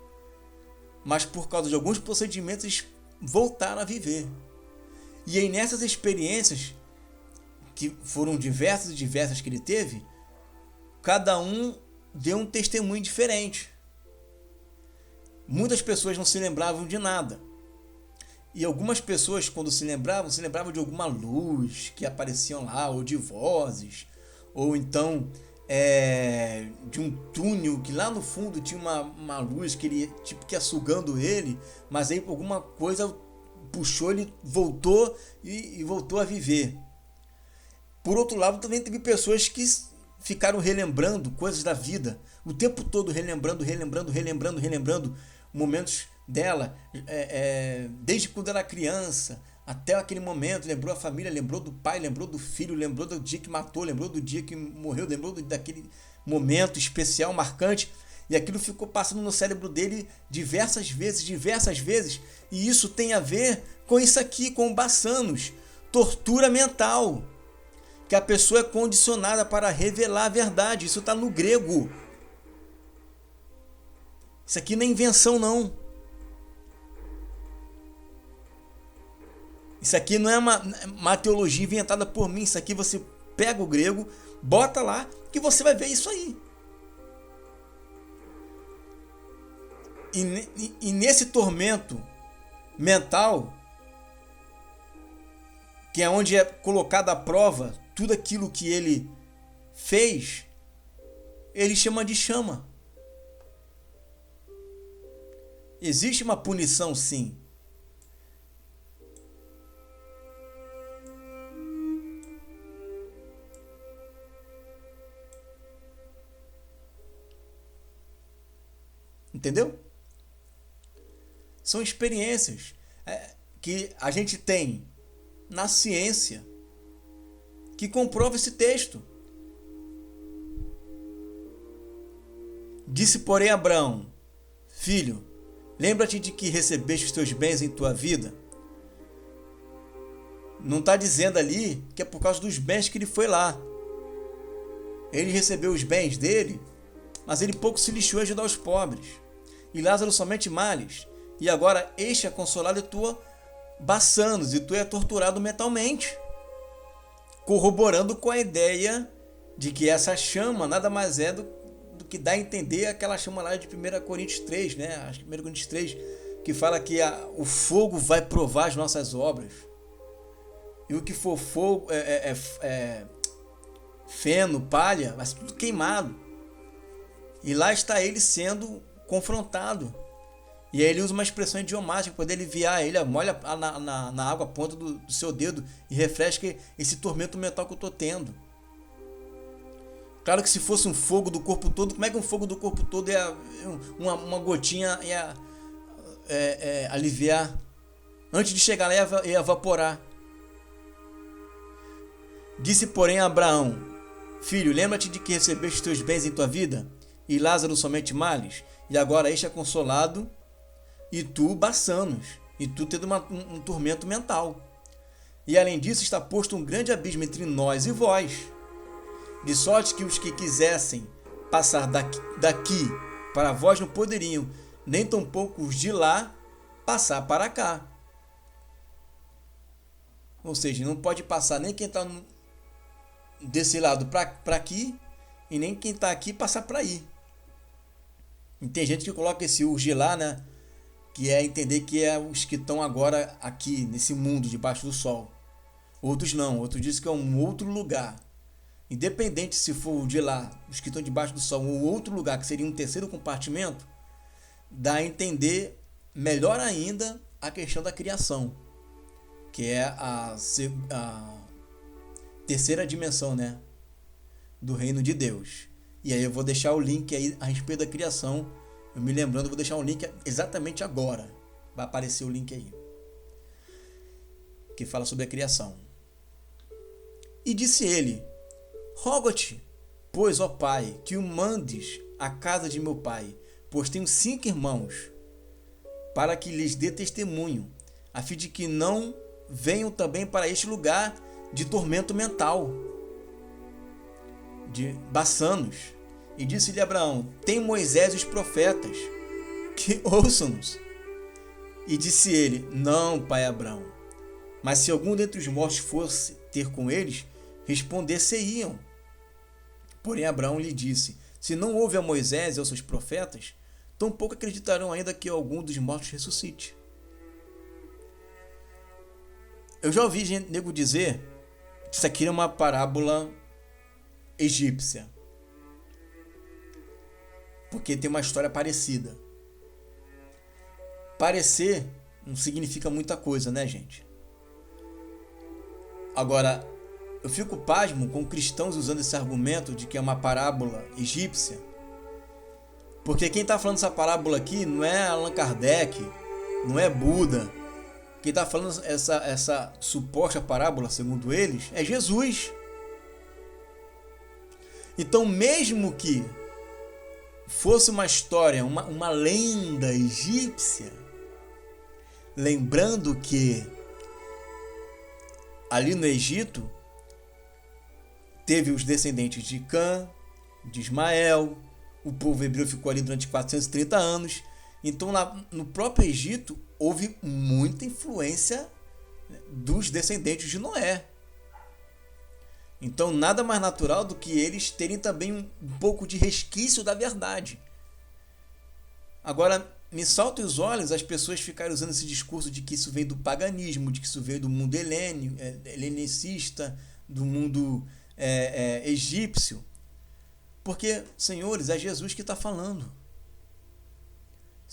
A: mas por causa de alguns procedimentos voltaram a viver. E aí nessas experiências, que foram diversas que ele teve, cada um deu um testemunho diferente. Muitas pessoas não se lembravam de nada. E algumas pessoas, quando se lembravam de alguma luz que apareciam lá, ou de vozes, ou então de um túnel que lá no fundo tinha uma luz que ele tipo que ia sugando ele, mas aí alguma coisa puxou, ele voltou e voltou a viver. Por outro lado, também teve pessoas que ficaram relembrando coisas da vida, o tempo todo relembrando momentos dela, desde quando era criança até aquele momento. Lembrou a família, lembrou do pai, lembrou do filho, lembrou do dia que matou, lembrou do dia que morreu, lembrou daquele momento especial, marcante, e aquilo ficou passando no cérebro dele diversas vezes, e isso tem a ver com isso aqui, com o Bassanos, tortura mental, que a pessoa é condicionada para revelar a verdade. Isso está no grego. Isso aqui não é invenção, não. Isso aqui não é uma teologia inventada por mim. Isso aqui você pega o grego, bota lá, que você vai ver isso aí. E nesse tormento mental, que é onde é colocado à prova tudo aquilo que ele fez, ele chama de chama. Existe uma punição, sim. Entendeu? São experiências que a gente tem na ciência que comprova esse texto. Disse, porém, Abraão: Filho, lembra-te de que recebeste os teus bens em tua vida. Não está dizendo ali que é por causa dos bens que ele foi lá. Ele recebeu os bens dele, mas ele pouco se lixou a ajudar os pobres. E Lázaro somente males. E agora este é consolado e tu baçanos, e tu é torturado mentalmente. Corroborando com a ideia de que essa chama nada mais é do que dá a entender aquela chama lá de 1 Coríntios 3, né? Acho que 1 Coríntios 3, que fala que o fogo vai provar as nossas obras. E o que for fogo, feno, palha, vai ser tudo queimado. E lá está ele sendo confrontado. E aí ele usa uma expressão idiomática para poder aliviar ele. Molha na água a ponta do seu dedo e refresca esse tormento mental que eu estou tendo. Claro que se fosse um fogo do corpo todo, como é que um fogo do corpo todo ia, uma gotinha ia aliviar? Antes de chegar lá ia evaporar. Disse, porém, a Abraão: Filho, lembra-te de que recebeste teus bens em tua vida, e Lázaro somente males, e agora este é consolado, e tu baçanos, e tu tendo um tormento mental. E além disso está posto um grande abismo entre nós e vós, de sorte que os que quisessem passar daqui para vós não poderiam, nem tampouco os de lá passar para cá. Ou seja, não pode passar nem quem está desse lado para aqui, e nem quem está aqui passar para aí. E tem gente que coloca esse os de lá, né? Que é entender que é os que estão agora aqui, nesse mundo, debaixo do sol. Outros não, outros dizem que é um outro lugar. Independente se for o de lá, os que estão debaixo do sol, ou outro lugar, que seria um terceiro compartimento, dá a entender melhor ainda a questão da criação, que é a terceira dimensão, né, do reino de Deus. E aí eu vou deixar o link aí a respeito da criação. Eu me lembrando, eu vou deixar um link exatamente agora. Vai aparecer o link aí, que fala sobre a criação. E disse ele: Rogo-te, pois, ó Pai, que o mandes à casa de meu pai, pois tenho 5 irmãos, para que lhes dê testemunho, a fim de que não venham também para este lugar de tormento mental, de baçanos. E disse-lhe Abraão: Tem Moisés e os profetas, que ouçam-nos. E disse ele: Não, pai Abraão, mas se algum dentre os mortos fosse ter com eles, responder-se-iam. Porém Abraão lhe disse: Se não houve a Moisés e aos seus profetas, tampouco acreditarão ainda que algum dos mortos ressuscite. Eu já ouvi nego dizer que isso aqui é uma parábola egípcia, porque tem uma história parecida. Parecer não significa muita coisa, né, gente? Agora, eu fico pasmo com cristãos usando esse argumento de que é uma parábola egípcia, porque quem está falando essa parábola aqui não é Allan Kardec, não é Buda. Quem está falando essa suposta parábola, segundo eles, é Jesus. Então, mesmo que fosse uma história, uma lenda egípcia, lembrando que ali no Egito teve os descendentes de Cã, de Ismael, o povo hebreu ficou ali durante 430 anos. Então, no próprio Egito, houve muita influência dos descendentes de Noé. Então, nada mais natural do que eles terem também um pouco de resquício da verdade. Agora, me salta os olhos as pessoas ficarem usando esse discurso de que isso veio do paganismo, de que isso veio do mundo helenicista, do mundo egípcio. Porque, senhores, é Jesus que está falando.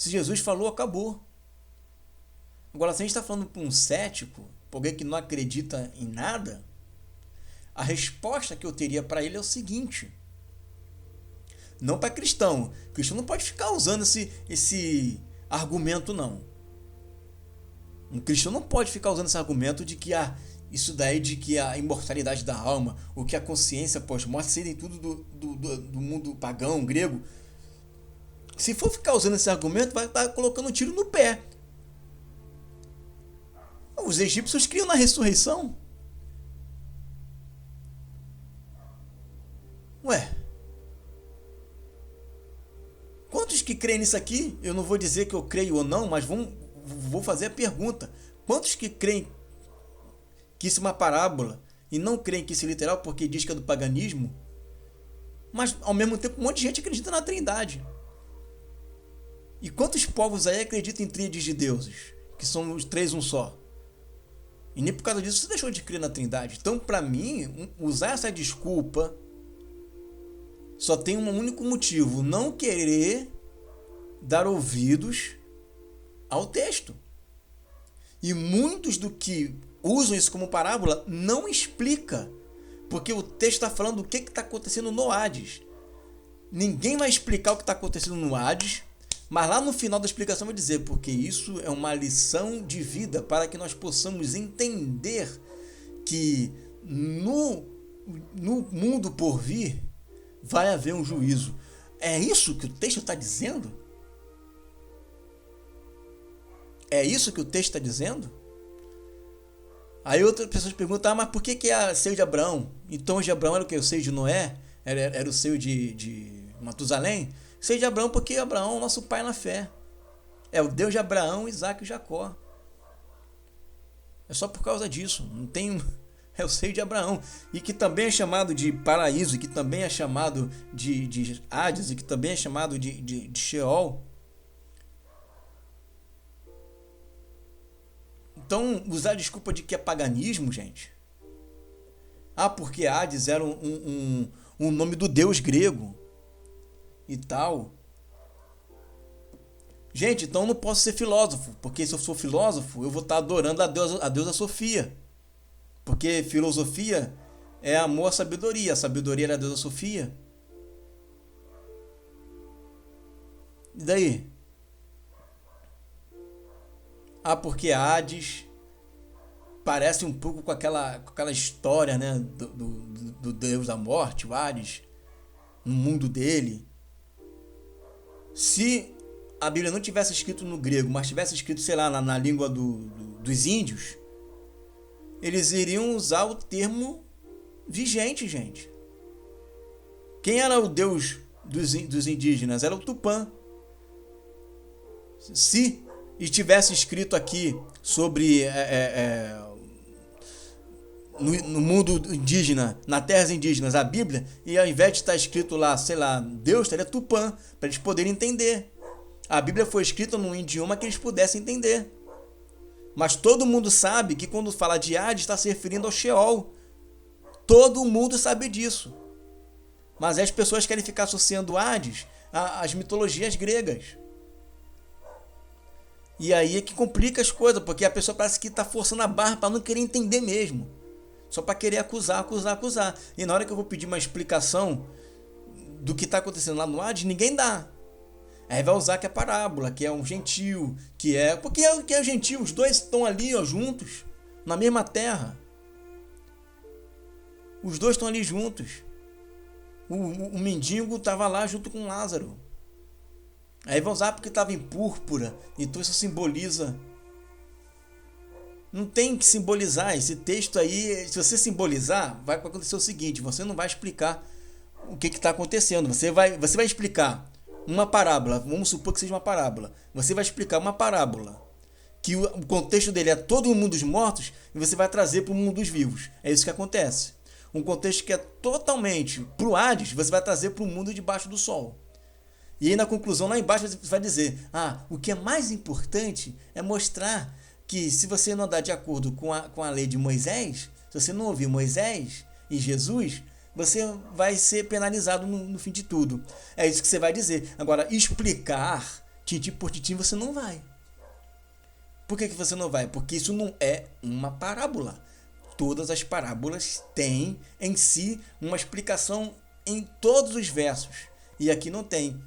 A: Se Jesus falou, acabou. Agora, se a gente está falando para um cético, para alguém que não acredita em nada, a resposta que eu teria para ele é o seguinte: não para cristão. Cristão não pode ficar usando esse argumento, não. Um cristão não pode ficar usando esse argumento de que isso daí de que a imortalidade da alma, ou que a consciência pós-morte serem tudo do mundo pagão, grego. Se for ficar usando esse argumento, vai estar colocando um tiro no pé. Os egípcios criam na ressurreição. Ué, quantos que creem nisso aqui? Eu não vou dizer que eu creio ou não, mas vou fazer a pergunta. Quantos que creem que isso é uma parábola e não creem que isso é literal porque diz que é do paganismo? Mas ao mesmo tempo um monte de gente acredita na Trindade. E quantos povos aí acreditam em tríades de deuses, que são os três um só? E nem por causa disso você deixou de crer na Trindade. Então, para mim, usar essa desculpa só tem um único motivo: não querer dar ouvidos ao texto. E muitos do que usam isso como parábola não explica, porque o texto está falando do que está acontecendo no Hades. Ninguém vai explicar o que está acontecendo no Hades, mas lá no final da explicação vai dizer, porque isso é uma lição de vida para que nós possamos entender que no mundo por vir vai haver um juízo. É isso que o texto está dizendo? É isso que o texto está dizendo? Aí outras pessoas perguntam, mas por que é o seio de Abraão? Então o de Abraão era o que? O seio de Noé? Era o seio de Matusalém? O seio de Abraão porque Abraão é o nosso pai na fé. É o Deus de Abraão, Isaac e Jacó. É só por causa disso. Não tem... É o seio de Abraão. E que também é chamado de paraíso, que também é chamado de Hades, e que também é chamado de Sheol. Então, usar a desculpa de que é paganismo, gente. Porque Hades era um nome do deus grego e tal. Gente, então eu não posso ser filósofo, porque se eu sou filósofo, eu vou estar adorando a deusa Sofia. Porque filosofia é amor à sabedoria. A sabedoria era a deusa Sofia. E daí? Porque Hades parece um pouco com aquela história, né, do deus da morte, o Hades, no mundo dele. Se a Bíblia não tivesse escrito no grego, mas tivesse escrito, sei lá, na língua dos índios, eles iriam usar o termo vigente, gente. Quem era o deus dos indígenas? Era o Tupã. Se estivesse escrito aqui sobre no mundo indígena, na terras indígenas, a Bíblia, e ao invés de estar escrito lá, sei lá, Deus, estaria Tupã, para eles poderem entender. A Bíblia foi escrita num idioma que eles pudessem entender. Mas todo mundo sabe que quando fala de Hades está se referindo ao Sheol. Todo mundo sabe disso. Mas as pessoas querem ficar associando Hades às mitologias gregas. E aí é que complica as coisas, porque a pessoa parece que está forçando a barra para não querer entender mesmo. Só para querer acusar. E na hora que eu vou pedir uma explicação do que está acontecendo lá no Hades, ninguém dá. Aí vai usar que é parábola, que é um gentil, porque é gentil, os dois estão ali, juntos, na mesma terra. Os dois estão ali juntos. O mendigo estava lá junto com Lázaro. Aí vai usar porque estava em púrpura, então isso simboliza. Não tem que simbolizar, esse texto aí, se você simbolizar, vai acontecer o seguinte, você não vai explicar o que está acontecendo, você vai explicar uma parábola, vamos supor que seja uma parábola. Você vai explicar uma parábola que o contexto dele é todo o mundo dos mortos e você vai trazer para o mundo dos vivos. É isso que acontece. Um contexto que é totalmente para o Hades, você vai trazer para o mundo debaixo do sol. E aí na conclusão, lá embaixo, você vai dizer, o que é mais importante é mostrar que se você não andar de acordo com a lei de Moisés, se você não ouvir Moisés e Jesus, você vai ser penalizado no fim de tudo. É isso que você vai dizer. Agora, explicar tintim por tintim, você não vai. Por que você não vai? Porque isso não é uma parábola. Todas as parábolas têm em si uma explicação em todos os versos. E aqui não tem.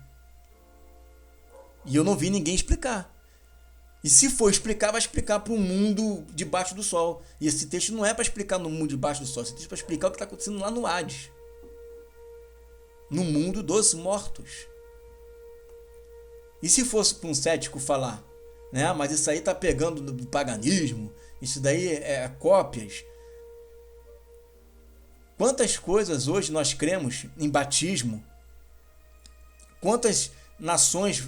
A: E eu não vi ninguém explicar. E se for explicar, vai explicar para o mundo debaixo do sol. E esse texto não é para explicar no mundo debaixo do sol. Esse texto é para explicar o que está acontecendo lá no Hades. No mundo dos mortos. E se fosse para um cético falar, né? Mas isso aí está pegando do paganismo. Isso daí é cópias. Quantas coisas hoje nós cremos em batismo? Quantas nações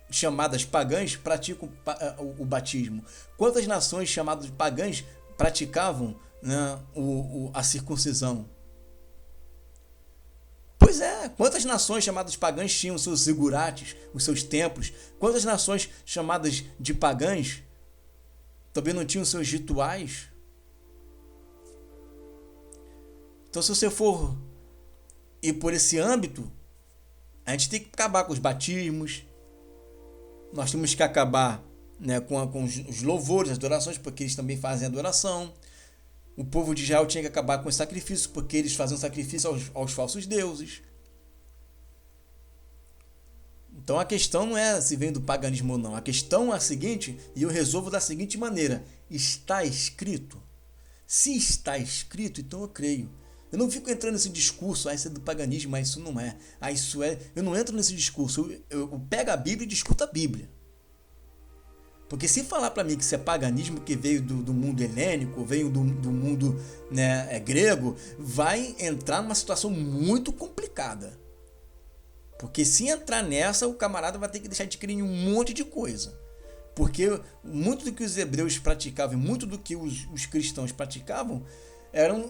A: chamadas pagãs praticam o batismo? Quantas nações chamadas pagãs praticavam, né, a circuncisão? Pois é, quantas nações chamadas pagãs tinham os seus zigurates, os seus templos? Quantas nações chamadas de pagãs também não tinham os seus rituais? Então, se você for ir por esse âmbito, a gente tem que acabar com os batismos, nós temos que acabar, né, com os louvores, as adorações, porque eles também fazem adoração. O povo de Israel tinha que acabar com os sacrifícios, porque eles faziam sacrifício aos falsos deuses. Então a questão não é se vem do paganismo ou não. A questão é a seguinte, e eu resolvo da seguinte maneira: está escrito? Se está escrito, então eu creio. Eu não fico entrando nesse discurso, isso é do paganismo, mas isso não é. Isso é. Eu não entro nesse discurso. Eu pego a Bíblia e discuto a Bíblia. Porque se falar para mim que isso é paganismo, que veio do mundo helênico, veio do mundo, né, grego, vai entrar numa situação muito complicada. Porque se entrar nessa, o camarada vai ter que deixar de crer em um monte de coisa. Porque muito do que os hebreus praticavam e muito do que os cristãos praticavam eram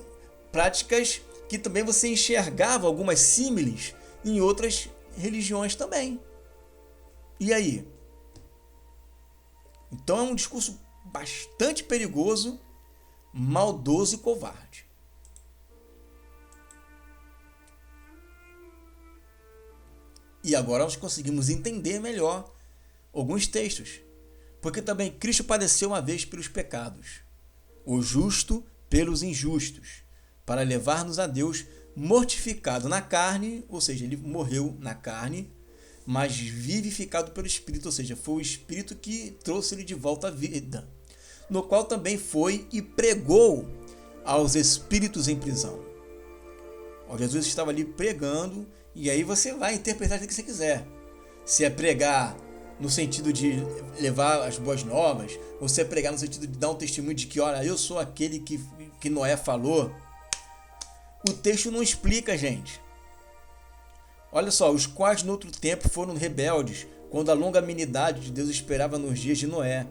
A: práticas que também você enxergava algumas símiles em outras religiões também. E aí? Então é um discurso bastante perigoso, maldoso e covarde. E agora nós conseguimos entender melhor alguns textos. Porque também Cristo padeceu uma vez pelos pecados, o justo pelos injustos, para levar-nos a Deus, mortificado na carne, ou seja, ele morreu na carne, mas vivificado pelo Espírito, ou seja, foi o Espírito que trouxe ele de volta à vida, no qual também foi e pregou aos espíritos em prisão. Jesus estava ali pregando, e aí você vai interpretar o que você quiser. Se é pregar no sentido de levar as boas novas, ou se é pregar no sentido de dar um testemunho de que, olha, eu sou aquele que Noé falou. O texto não explica, gente. Olha só, os quais no outro tempo foram rebeldes, quando a longanimidade de Deus esperava nos dias de Noé,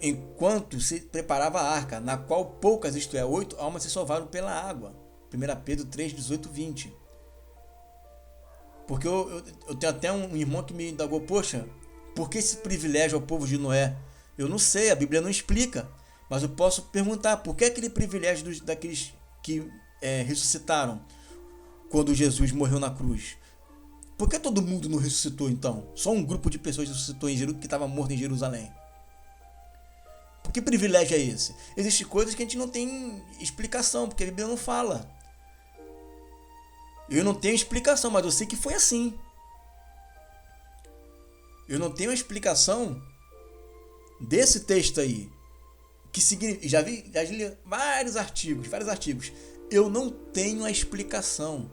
A: enquanto se preparava a arca, na qual poucas, isto é, 8 almas se salvaram pela água. 1 Pedro 3, 18, 20. Porque eu tenho até um irmão que me indagou, poxa, por que esse privilégio ao povo de Noé? Eu não sei, a Bíblia não explica, mas eu posso perguntar, por que aquele privilégio daqueles que ressuscitaram quando Jesus morreu na cruz? Por que todo mundo não ressuscitou então? Só um grupo de pessoas ressuscitou em Jerusalém, que estava morto em Jerusalém. Por que privilégio é esse? Existem coisas que a gente não tem explicação, porque a Bíblia não fala. Eu não tenho explicação, mas eu sei que foi assim. Eu não tenho a explicação desse texto aí. Que significa, já li vários artigos. Eu não tenho a explicação.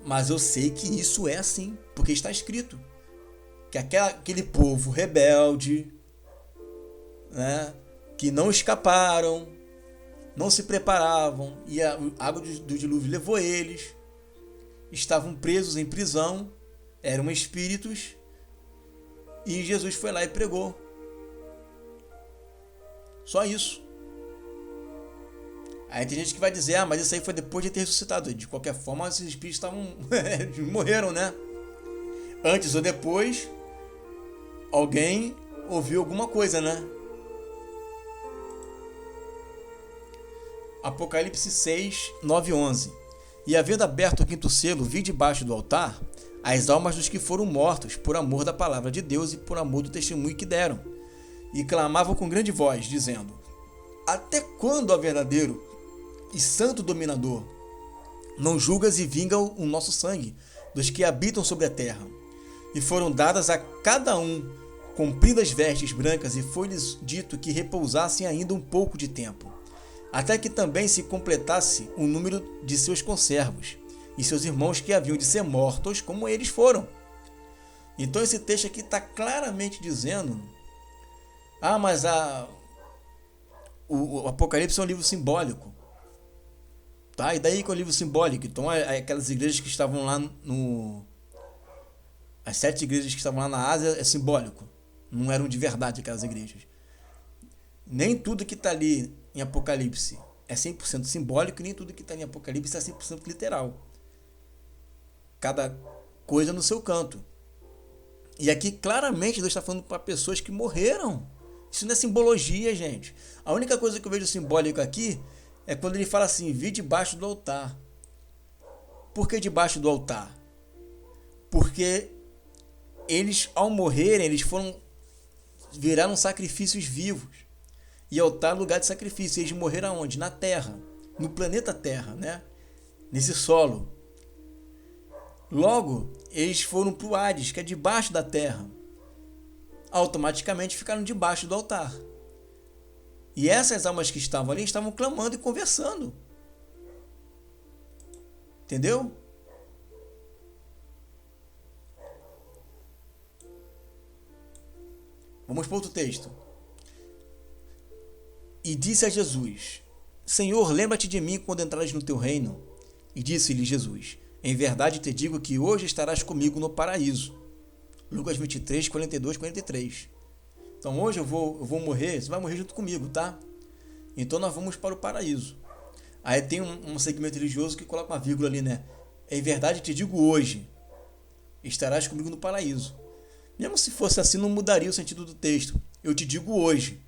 A: Mas eu sei que isso é assim, porque está escrito. Que aquele povo rebelde, né, que não escaparam, não se preparavam, e a água do dilúvio levou eles, estavam presos em prisão, eram espíritos, e Jesus foi lá e pregou. Só isso. Aí tem gente que vai dizer, mas isso aí foi depois de ter ressuscitado. De qualquer forma, esses espíritos morreram, né? Antes ou depois, alguém ouviu alguma coisa, né? Apocalipse 6, 9 e 11. E havendo aberto o quinto selo, vi debaixo do altar as almas dos que foram mortos por amor da palavra de Deus e por amor do testemunho que deram. E clamavam com grande voz, dizendo: Até quando, ó verdadeiro e santo dominador, não julgas e vinga o nosso sangue dos que habitam sobre a terra? E foram dadas a cada um compridas vestes brancas, e foi-lhes dito que repousassem ainda um pouco de tempo, até que também se completasse o número de seus conservos e seus irmãos que haviam de ser mortos como eles foram. Então esse texto aqui está claramente dizendo: mas o Apocalipse é um livro simbólico. Tá? E daí que é um livro simbólico? Então aquelas igrejas que estavam lá as 7 igrejas que estavam lá na Ásia é simbólico. Não eram de verdade aquelas igrejas. Nem tudo que está ali em Apocalipse é 100% simbólico, e nem tudo que está em Apocalipse é 100% literal. Cada coisa no seu canto. E aqui claramente Deus está falando para pessoas que morreram. Isso não é simbologia, gente. A única coisa que eu vejo simbólico aqui é quando ele fala assim: vi debaixo do altar. Por que debaixo do altar? Porque eles, ao morrerem, eles viraram sacrifícios vivos. E altar é lugar de sacrifício. Eles morreram aonde? Na Terra. No planeta Terra, né? Nesse solo. Logo, eles foram para o Hades, que é debaixo da terra. Automaticamente ficaram debaixo do altar. E essas almas que estavam ali estavam clamando e conversando. Entendeu? Vamos para outro texto. E disse a Jesus: Senhor, lembra-te de mim quando entrares no teu reino. E disse-lhe Jesus: Em verdade te digo que hoje estarás comigo no paraíso. Lucas 23, 42, 43. Então hoje eu vou morrer, você vai morrer junto comigo, tá? Então nós vamos para o paraíso. Aí tem um segmento religioso que coloca uma vírgula ali, né? Em verdade te digo hoje, estarás comigo no paraíso. Mesmo se fosse assim, não mudaria o sentido do texto. Eu te digo hoje,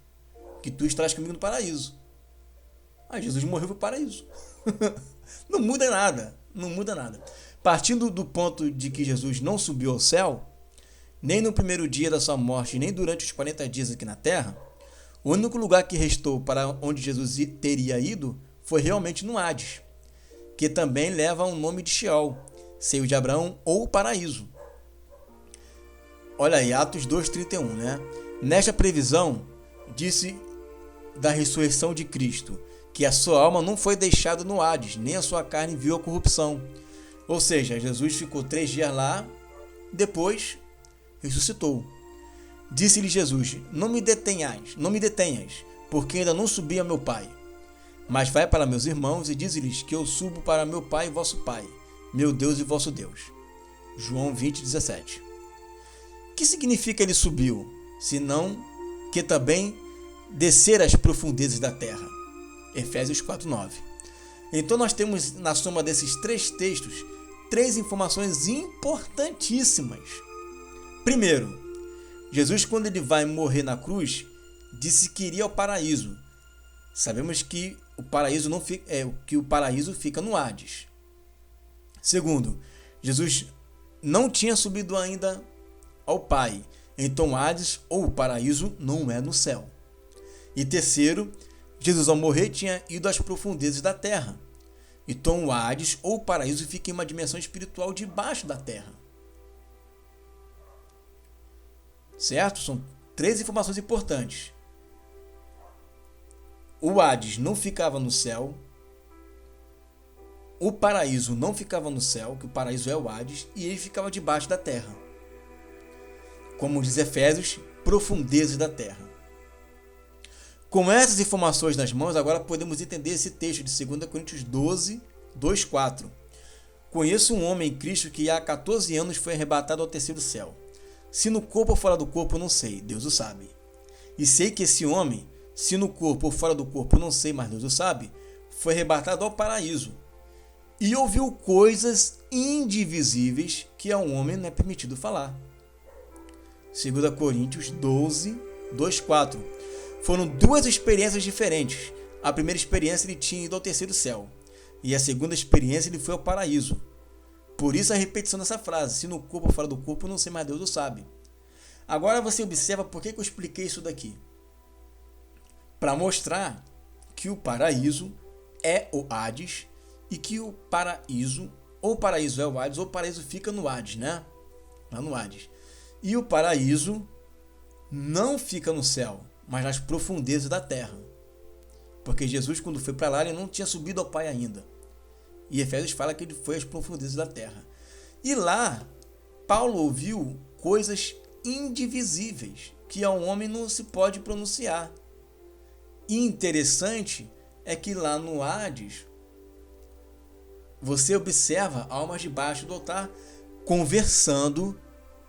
A: que tu estarás comigo no paraíso. Jesus morreu para o paraíso. Não muda nada. Não muda nada. Partindo do ponto de que Jesus não subiu ao céu, nem no primeiro dia da sua morte, nem durante os 40 dias aqui na terra, o único lugar que restou para onde Jesus teria ido foi realmente no Hades, que também leva o nome de Sheol, seio de Abraão ou paraíso. Olha aí, Atos 2,31, né? Nesta previsão, disse da ressurreição de Cristo, que a sua alma não foi deixada no Hades, nem a sua carne viu a corrupção. Ou seja, Jesus ficou 3 dias lá, depois ressuscitou. Disse-lhe Jesus: não me detenhas, porque ainda não subi a meu Pai. Mas vai para meus irmãos e dize-lhes que eu subo para meu Pai e vosso Pai, meu Deus e vosso Deus. João 20:17. O que significa ele subiu, senão que também descer às profundezas da terra? Efésios 4:9. Então nós temos na soma desses 3 textos 3 informações importantíssimas. Primeiro, Jesus, quando ele vai morrer na cruz, disse que iria ao paraíso. Sabemos que o paraíso não fica, que o paraíso fica no Hades. Segundo, Jesus não tinha subido ainda ao Pai, então o Hades ou o paraíso não é no céu. E terceiro, Jesus ao morrer tinha ido às profundezas da terra. Então o Hades ou o paraíso fica em uma dimensão espiritual debaixo da terra. Certo? São 3 informações importantes. O Hades não ficava no céu. O paraíso não ficava no céu, que o paraíso é o Hades, e ele ficava debaixo da terra. Como diz Efésios, profundezas da terra. Com essas informações nas mãos, agora podemos entender esse texto de 2 Coríntios 12, 2,4. Conheço um homem em Cristo que há 14 anos foi arrebatado ao terceiro céu. Se no corpo ou fora do corpo, não sei, Deus o sabe. E sei que esse homem, se no corpo ou fora do corpo, não sei, mas Deus o sabe, foi arrebatado ao paraíso. E ouviu coisas indivisíveis que ao homem não é permitido falar. 2 Coríntios 12, 2,4. Foram 2 experiências diferentes. A primeira experiência ele tinha ido ao terceiro céu. E a segunda experiência ele foi ao paraíso. Por isso a repetição dessa frase: se no corpo ou fora do corpo, não sei, mas Deus o sabe. Agora você observa por que eu expliquei isso daqui. Para mostrar que o paraíso é o Hades e que o paraíso, ou o paraíso é o Hades, ou o paraíso fica no Hades, né? Lá no Hades. E o paraíso não fica no céu, mas nas profundezas da terra. Porque Jesus, quando foi para lá, ele não tinha subido ao Pai ainda. E Efésios fala que ele foi às profundezas da terra. E lá, Paulo ouviu coisas indivisíveis que ao homem não se pode pronunciar. E interessante é que lá no Hades, você observa almas debaixo do altar conversando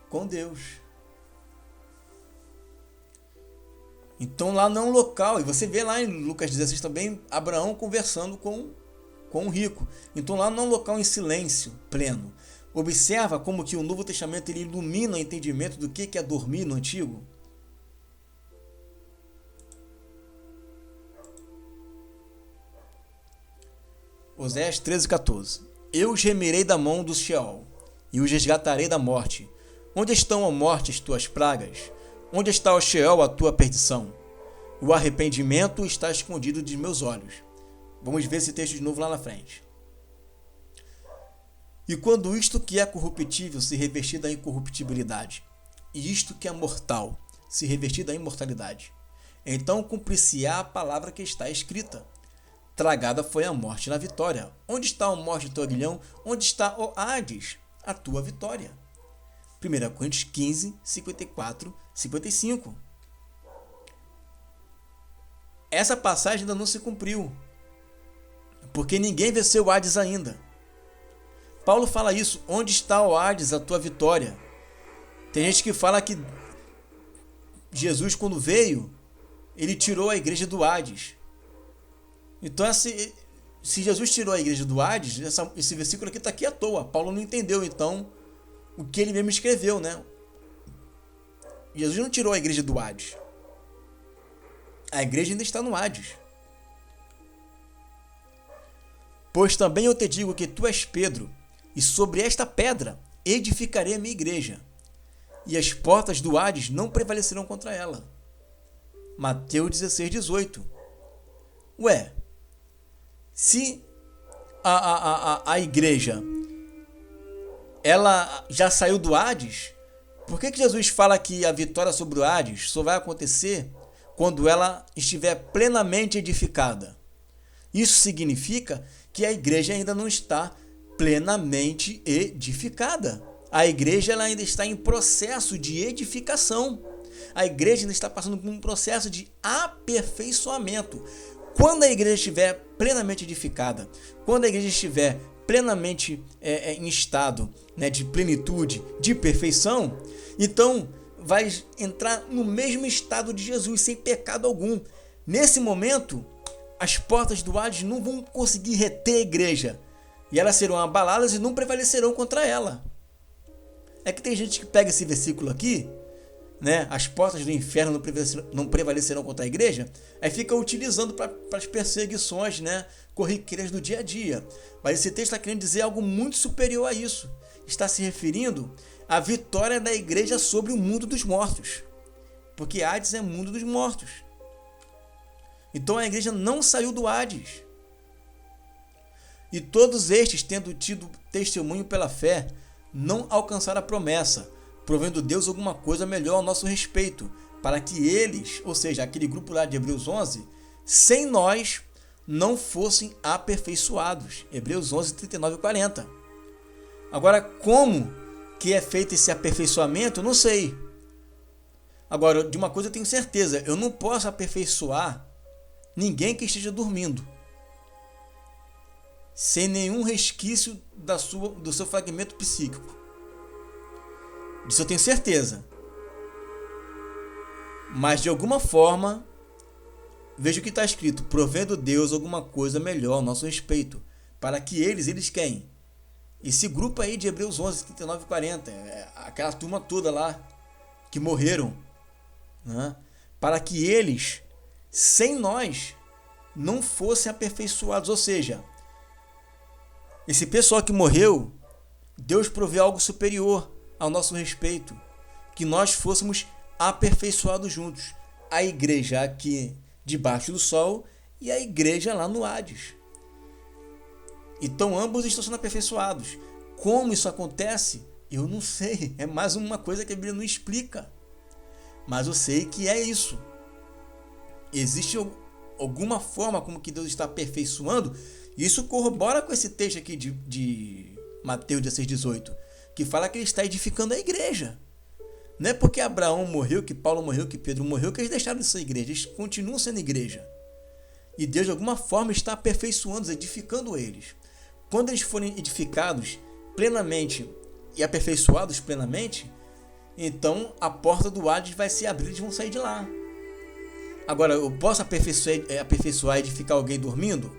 A: com Deus. Então lá não é um local, e você vê lá em Lucas 16 também, Abraão conversando com o rico. Então lá não é um local em silêncio pleno. Observa como que o Novo Testamento ele ilumina o entendimento do que é dormir no Antigo. Oséias 13:14. Eu gemerei da mão do Sheol, e os resgatarei da morte. Onde estão, ó morte, as tuas pragas? Onde está, ó Sheol, a tua perdição? O arrependimento está escondido de meus olhos. Vamos ver esse texto de novo lá na frente. E quando isto que é corruptível se revestir da incorruptibilidade, e isto que é mortal se revestir da imortalidade, então cumprir-se-á a palavra que está escrita. Tragada foi a morte na vitória. Onde está a morte do teu aguilhão? Onde está, ó Hades, a tua vitória? 1 Coríntios 15, 54, 55. Essa passagem ainda não se cumpriu, porque ninguém venceu o Hades ainda. Paulo fala isso: onde está, o Hades, a tua vitória? Tem gente que fala que Jesus, quando veio, ele tirou a igreja do Hades. Então, se Jesus tirou a igreja do Hades, esse versículo aqui está aqui à toa. Paulo não entendeu, então, o que ele mesmo escreveu, né? Jesus não tirou a igreja do Hades. A igreja ainda está no Hades. Pois também eu te digo que tu és Pedro, e sobre esta pedra edificarei a minha igreja, e as portas do Hades não prevalecerão contra ela. Mateus 16:18. Ué, se a igreja ela já saiu do Hades, por que Jesus fala que a vitória sobre o Hades só vai acontecer quando ela estiver plenamente edificada? Isso significa que a igreja ainda não está plenamente edificada. A igreja ela ainda está em processo de edificação. A igreja ainda está passando por um processo de aperfeiçoamento. Quando a igreja estiver plenamente edificada, quando a igreja estiver plenamente em estado, né, de plenitude, de perfeição, então vai entrar no mesmo estado de Jesus, sem pecado algum. Nesse momento, as portas do Hades não vão conseguir reter a igreja, e elas serão abaladas e não prevalecerão contra ela. É que tem gente que pega esse versículo aqui, né, as portas do inferno não prevalecerão contra a igreja, aí fica utilizando para as perseguições, né, corriqueiras do dia a dia. Mas esse texto está querendo dizer algo muito superior a isso. Está se referindo à vitória da igreja sobre o mundo dos mortos, porque Hades é mundo dos mortos. Então a igreja não saiu do Hades. E todos estes, tendo tido testemunho pela fé, não alcançaram a promessa, provendo Deus alguma coisa melhor ao nosso respeito, para que eles, ou seja, aquele grupo lá de Hebreus 11, sem nós, não fossem aperfeiçoados. Hebreus 11, 39 e 40. Agora, como que é feito esse aperfeiçoamento? Eu não sei. Agora, de uma coisa eu tenho certeza, eu não posso aperfeiçoar ninguém que esteja dormindo, sem nenhum resquício do seu fragmento psíquico. Disso eu tenho certeza. Mas de alguma forma, veja o que está escrito: provendo Deus alguma coisa melhor ao nosso respeito, para que eles quem? Esse grupo aí de Hebreus 11, 39 e 40, aquela turma toda lá que morreram, né? Para que eles, sem nós, não fossem aperfeiçoados. Ou seja, esse pessoal que morreu Deus provê algo superior ao nosso respeito, que nós fôssemos aperfeiçoados juntos. A igreja aqui debaixo do sol e a igreja lá no Hades. Então ambos estão sendo aperfeiçoados. Como isso acontece? Eu não sei. É mais uma coisa que a Bíblia não explica. Mas eu sei que é isso. Existe alguma forma como que Deus está aperfeiçoando. E isso corrobora com esse texto aqui de Mateus 16:18, que fala que ele está edificando a igreja. Não é porque Abraão morreu, que Paulo morreu, que Pedro morreu, que eles deixaram de ser igreja. Eles continuam sendo igreja. E Deus de alguma forma está aperfeiçoando, edificando eles. Quando eles forem edificados plenamente e aperfeiçoados plenamente, então a porta do Hades vai se abrir e eles vão sair de lá. Agora, eu posso aperfeiçoar e edificar alguém dormindo?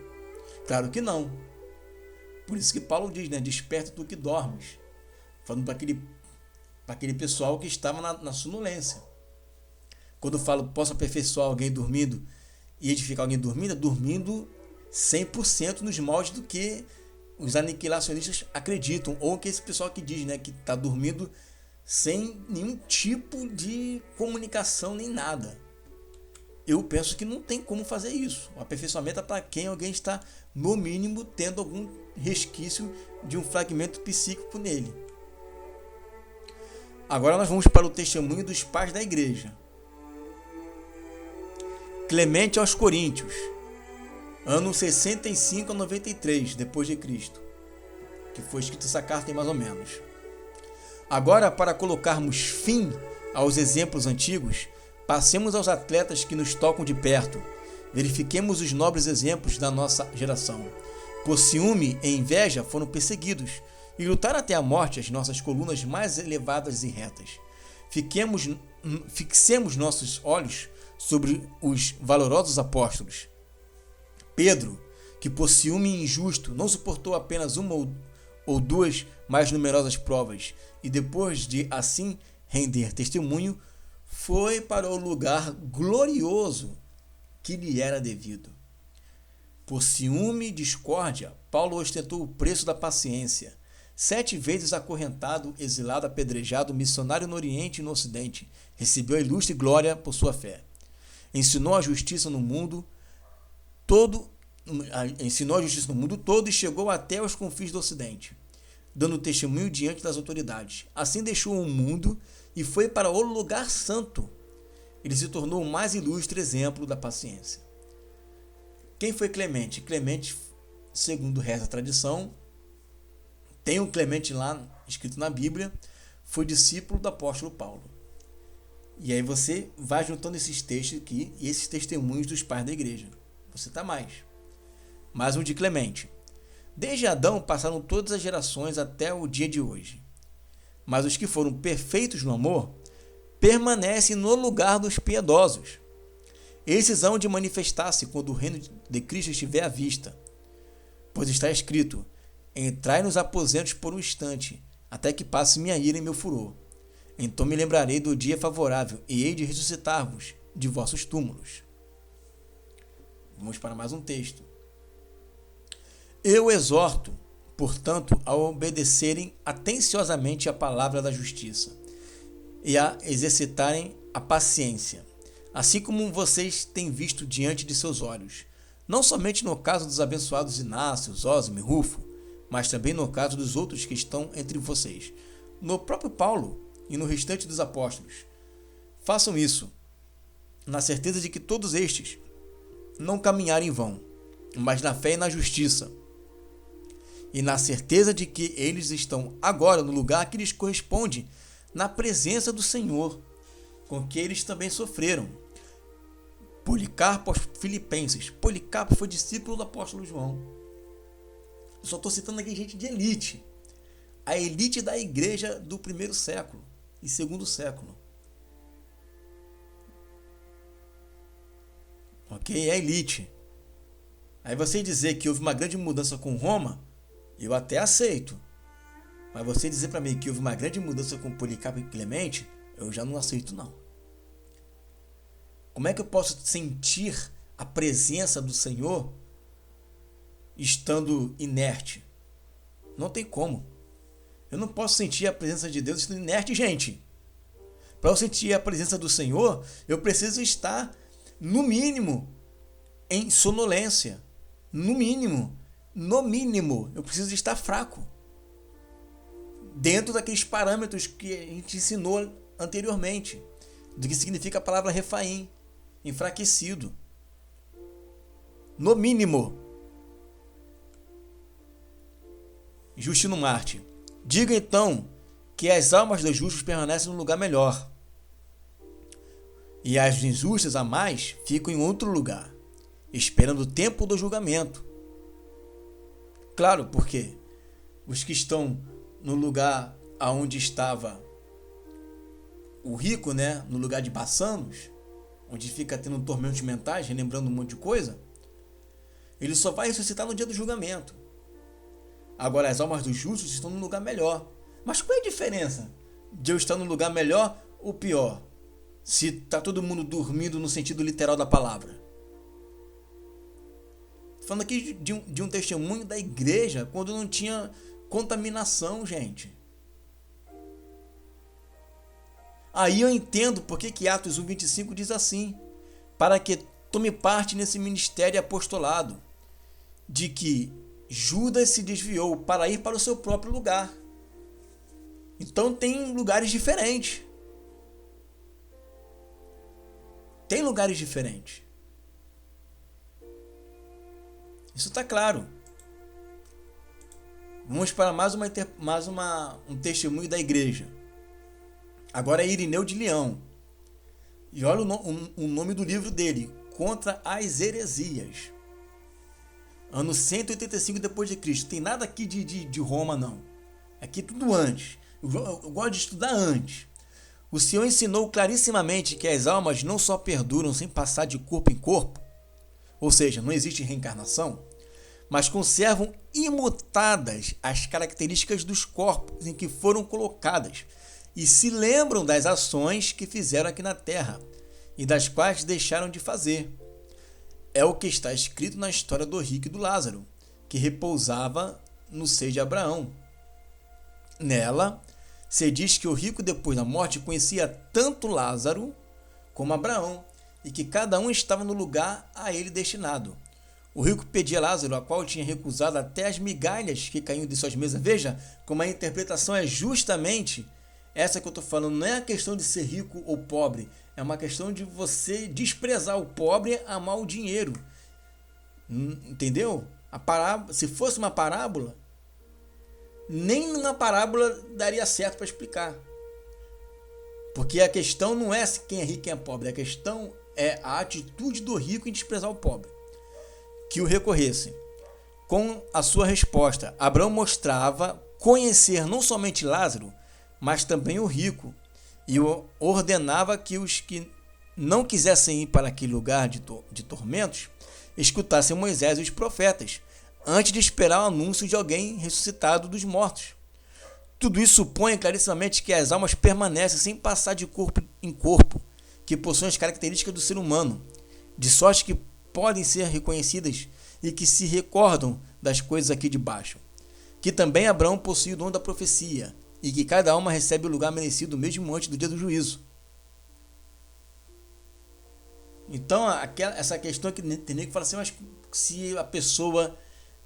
A: Claro que não. Por isso que Paulo diz, né? Desperta tu que dormes. Falando para aquele pessoal que estava na sonolência. Quando eu falo posso aperfeiçoar alguém dormindo e edificar alguém dormindo 100% nos moldes do que os aniquilacionistas acreditam, ou que esse pessoal que diz, né, que está dormindo sem nenhum tipo de comunicação nem nada. Eu penso que não tem como fazer isso. O aperfeiçoamento é para quem alguém está, no mínimo, tendo algum resquício de um fragmento psíquico nele. Agora nós vamos para o testemunho dos pais da igreja. Clemente aos Coríntios, ano 65 a 93 depois de Cristo, que foi escrita essa carta mais ou menos. Agora, para colocarmos fim aos exemplos antigos, passemos aos atletas que nos tocam de perto. Verifiquemos os nobres exemplos da nossa geração. Por ciúme e inveja foram perseguidos e lutaram até a morte as nossas colunas mais elevadas e retas. Fixemos nossos olhos sobre os valorosos apóstolos. Pedro, que por ciúme injusto não suportou apenas uma ou duas mais numerosas provas, e depois de assim render testemunho, foi para o lugar glorioso que lhe era devido. Por ciúme e discórdia, Paulo ostentou o preço da paciência. 7 vezes acorrentado, exilado, apedrejado, missionário no Oriente e no Ocidente, recebeu a ilustre glória por sua fé. Ensinou a justiça no mundo todo e chegou até os confins do Ocidente, dando testemunho diante das autoridades. Assim deixou o mundo e foi para o lugar santo. Ele se tornou o mais ilustre exemplo da paciência. Quem foi Clemente? Clemente, segundo reza a tradição, tem um Clemente lá escrito na Bíblia, foi discípulo do apóstolo Paulo. E aí você vai juntando esses textos aqui e esses testemunhos dos pais da igreja. Você tá mais um de Clemente. Desde Adão passaram todas as gerações até o dia de hoje. Mas os que foram perfeitos no amor permanecem no lugar dos piedosos. Esses hão de manifestar-se quando o reino de Cristo estiver à vista. Pois está escrito: entrai nos aposentos por um instante, até que passe minha ira e meu furor. Então me lembrarei do dia favorável e hei de ressuscitar-vos de vossos túmulos. Vamos para mais um texto. Eu exorto, portanto, a obedecerem atenciosamente a palavra da justiça e a exercitarem a paciência, assim como vocês têm visto diante de seus olhos, não somente no caso dos abençoados Inácio, Zósimo e Rufo, mas também no caso dos outros que estão entre vocês, no próprio Paulo e no restante dos apóstolos. Façam isso, na certeza de que todos estes não caminharem em vão, mas na fé e na justiça, e na certeza de que eles estão agora no lugar que lhes corresponde, na presença do Senhor, com que eles também sofreram. Policarpo aos Filipenses. Policarpo foi discípulo do apóstolo João. Eu só estou citando aqui gente de elite. A elite da igreja do primeiro século e segundo século. Ok? É a elite. Aí você dizer que houve uma grande mudança com Roma, eu até aceito. Mas você dizer para mim que houve uma grande mudança com Policarpo e Clemente, eu já não aceito não. Como é que eu posso sentir a presença do Senhor estando inerte? Não tem como. Eu não posso sentir a presença de Deus estando inerte, gente. Para eu sentir a presença do Senhor, eu preciso estar, no mínimo, em sonolência. No mínimo, eu preciso estar fraco. Dentro daqueles parâmetros que a gente ensinou anteriormente. Do que significa a palavra refaim, enfraquecido. No mínimo. Justino Marte. Diga então que as almas dos justos permanecem num lugar melhor. E as injustas a mais ficam em outro lugar, esperando o tempo do julgamento. Claro, porque os que estão no lugar aonde estava o rico, né, no lugar de Bassanos, onde fica tendo tormentos mentais, relembrando um monte de coisa, ele só vai ressuscitar no dia do julgamento. Agora as almas dos justos estão num lugar melhor. Mas qual é a diferença de eu estar num lugar melhor ou pior? Se está todo mundo dormindo no sentido literal da palavra. Falando aqui de um testemunho da igreja quando não tinha contaminação, gente. Aí eu entendo porque que Atos 1:25 diz assim: para que tome parte nesse ministério e apostolado, de que Judas se desviou para ir para o seu próprio lugar. Então tem lugares diferentes. Tem lugares diferentes. Isso está claro. Vamos para um testemunho da igreja. Agora é Irineu de Leão. E olha o nome do livro dele: Contra as Heresias. Ano 185 depois de Cristo. Tem nada aqui de Roma, não. Aqui tudo antes. Eu gosto de estudar antes. O Senhor ensinou clarissimamente que as almas não só perduram sem passar de corpo em corpo, ou seja, não existe reencarnação, mas conservam imutadas as características dos corpos em que foram colocadas e se lembram das ações que fizeram aqui na terra e das quais deixaram de fazer. É o que está escrito na história do rico e do Lázaro, que repousava no seio de Abraão. Nela, se diz que o rico depois da morte conhecia tanto Lázaro como Abraão e que cada um estava no lugar a ele destinado. O rico pedia a Lázaro, a qual tinha recusado até as migalhas que caíam de suas mesas. Veja como a interpretação é justamente essa que eu estou falando. Não é a questão de ser rico ou pobre, é uma questão de você desprezar o pobre e amar o dinheiro. Entendeu? Se fosse uma parábola, nem numa parábola daria certo para explicar. Porque a questão não é quem é rico e quem é pobre. A questão é a atitude do rico em desprezar o pobre. Que o recorresse. Com a sua resposta, Abraão mostrava conhecer não somente Lázaro, mas também o rico, e ordenava que os que não quisessem ir para aquele lugar de tormentos escutassem Moisés e os profetas, antes de esperar o anúncio de alguém ressuscitado dos mortos. Tudo isso supõe clarissimamente que as almas permanecem sem passar de corpo em corpo, que possuem as características do ser humano, de sorte que podem ser reconhecidas e que se recordam das coisas aqui de baixo. Que também Abraão possui o dom da profecia, e que cada alma recebe o lugar merecido mesmo antes do dia do juízo. Então, essa questão que tem que falar assim, mas se a pessoa,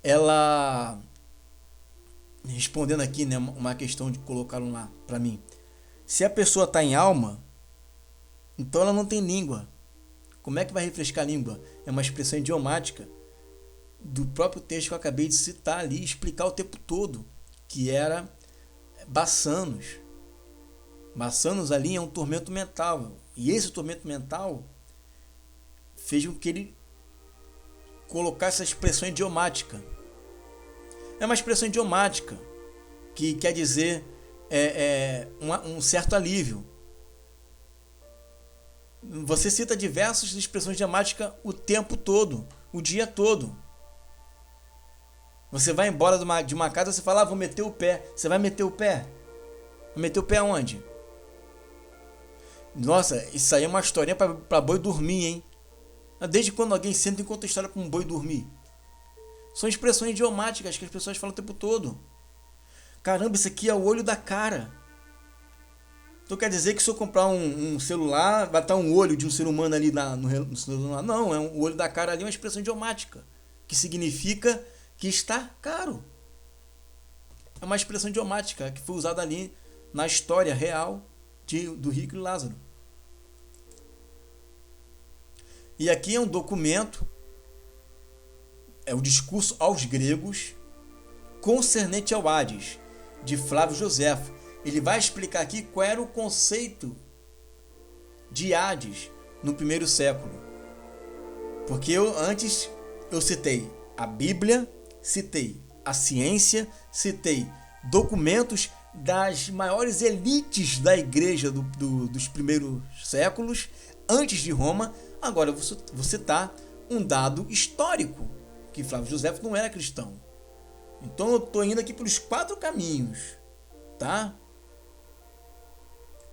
A: ela, respondendo aqui, né, uma questão de colocaram lá para mim, se a pessoa está em alma, então ela não tem língua. Como é que vai refrescar a língua? É uma expressão idiomática do próprio texto que eu acabei de citar ali e explicar o tempo todo, que era Bassanos. Bassanos ali é um tormento mental. E esse tormento mental fez com que ele colocasse essa expressão idiomática. É uma expressão idiomática que quer dizer um certo alívio. Você cita diversas expressões idiomáticas o tempo todo, o dia todo. Você vai embora de uma casa, você fala, vou meter o pé. Você vai meter o pé? Vai meter o pé aonde? Nossa, isso aí é uma historinha para boi dormir, hein? Desde quando alguém senta e conta história para um boi dormir? São expressões idiomáticas que as pessoas falam o tempo todo. Caramba, isso aqui é o olho da cara. Então quer dizer que se eu comprar um celular, vai estar um olho de um ser humano ali no celular? Não, o olho da cara ali é uma expressão idiomática, que significa que está caro. É uma expressão idiomática que foi usada ali na história real do rico e Lázaro. E aqui é um documento, é o discurso aos gregos concernente ao Hades, de Flávio Joséfo. Ele vai explicar aqui qual era o conceito de Hades no primeiro século. Porque antes eu citei a Bíblia, citei a ciência, citei documentos das maiores elites da igreja dos primeiros séculos, antes de Roma. Agora eu vou citar um dado histórico, que Flávio Joséfo não era cristão. Então eu estou indo aqui pelos 4 caminhos, tá?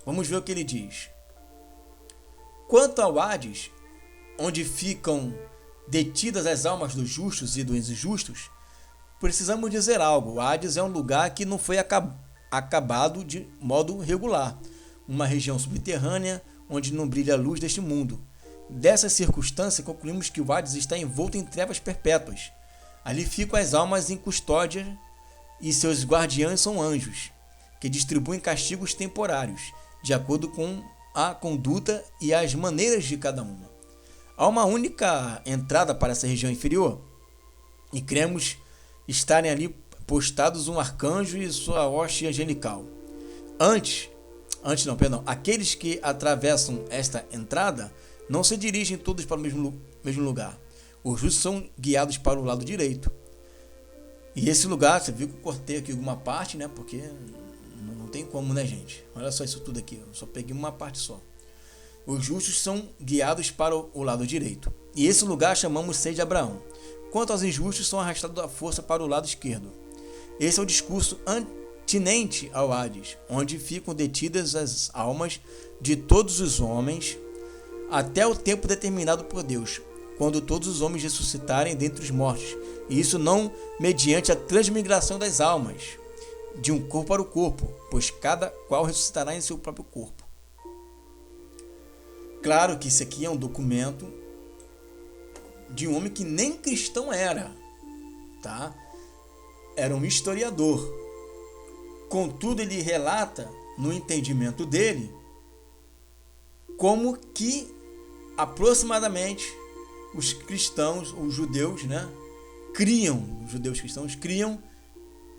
A: Vamos ver o que ele diz. Quanto ao Hades, onde ficam detidas as almas dos justos e dos injustos, precisamos dizer algo. O Hades é um lugar que não foi acabado de modo regular, uma região subterrânea onde não brilha a luz deste mundo. Dessa circunstância, concluímos que o Hades está envolto em trevas perpétuas. Ali ficam as almas em custódia e seus guardiães são anjos, que distribuem castigos temporários, de acordo com a conduta e as maneiras de cada uma. Há uma única entrada para essa região inferior, e cremos estarem ali postados um arcanjo e sua hoste angelical. Aqueles que atravessam esta entrada não se dirigem todos para o mesmo lugar. Os justos são guiados para o lado direito. E esse lugar, você viu que eu cortei aqui alguma parte, né? Porque não tem como, né, gente? Olha só isso tudo aqui, eu só peguei uma parte só. Os justos são guiados para o lado direito. E esse lugar chamamos Sei de Abraão. Quanto aos injustos, são arrastados à força para o lado esquerdo. Esse é o discurso antinente ao Hades, onde ficam detidas as almas de todos os homens até o tempo determinado por Deus, quando todos os homens ressuscitarem dentre os mortos, e isso não mediante a transmigração das almas, de um corpo para o corpo, pois cada qual ressuscitará em seu próprio corpo. Claro que isso aqui é um documento de um homem que nem cristão era, tá? Era um historiador. Contudo, ele relata, no entendimento dele, como que aproximadamente os cristãos, os judeus, né, os judeus cristãos criam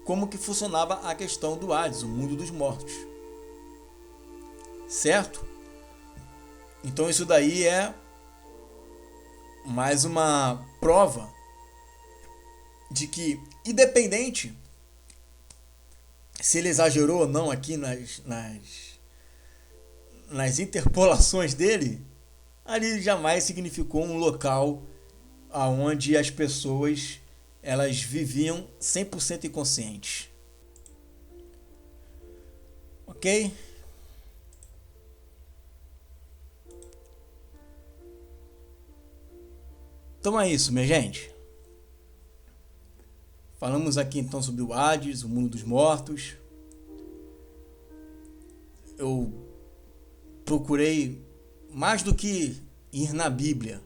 A: como que funcionava a questão do Hades, o mundo dos mortos. Certo? Então isso daí é mais uma prova de que, independente se ele exagerou ou não aqui nas interpolações dele, ali jamais significou um local onde as pessoas elas viviam 100% inconscientes. Ok? Então é isso, minha gente. Falamos aqui então sobre o Hades, o mundo dos mortos. Eu procurei, mais do que ir na Bíblia,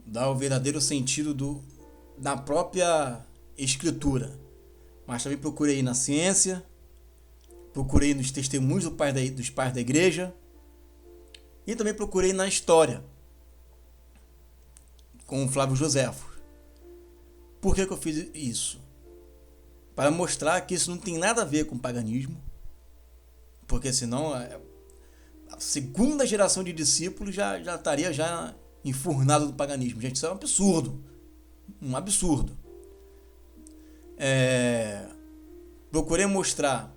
A: dar o verdadeiro sentido da própria Escritura, mas também procurei na ciência, procurei nos testemunhos dos pais da igreja e também procurei na história com o Flávio Joséfo. Por que eu fiz isso? Para mostrar que isso não tem nada a ver com paganismo, porque senão a segunda geração de discípulos já estaria enfurnado do paganismo. Gente, isso é um absurdo. Um absurdo. Procurei mostrar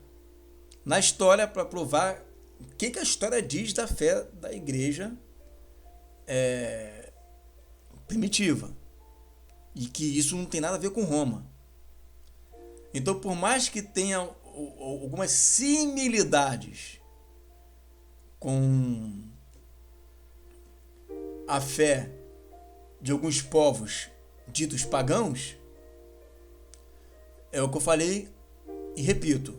A: na história para provar o que a história diz da fé da igreja primitiva. E que isso não tem nada a ver com Roma. Então, por mais que tenha algumas similitudes com a fé de alguns povos ditos pagãos, é o que eu falei E repito,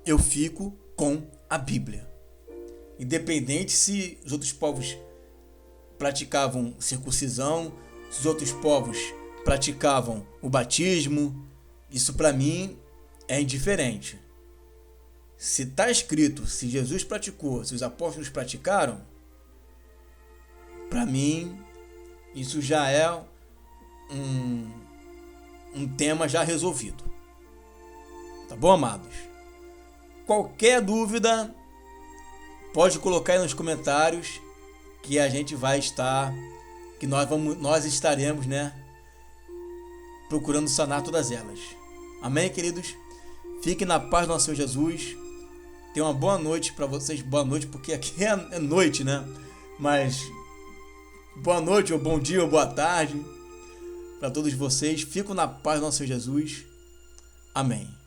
A: eu fico com a Bíblia. Independente se os outros povos praticavam circuncisão, se os outros povos praticavam o batismo, isso para mim é indiferente. Se está escrito, se Jesus praticou, se os apóstolos praticaram, para mim isso já é um tema já resolvido. Tá bom, amados? Qualquer dúvida, pode colocar aí nos comentários que a gente vai estar, que nós estaremos, procurando sanar todas elas. Amém, queridos? Fiquem na paz do nosso Senhor Jesus. Tenham uma boa noite para vocês. Boa noite, porque aqui é noite, Mas boa noite, ou bom dia, ou boa tarde para todos vocês. Fico na paz do nosso Senhor Jesus. Amém.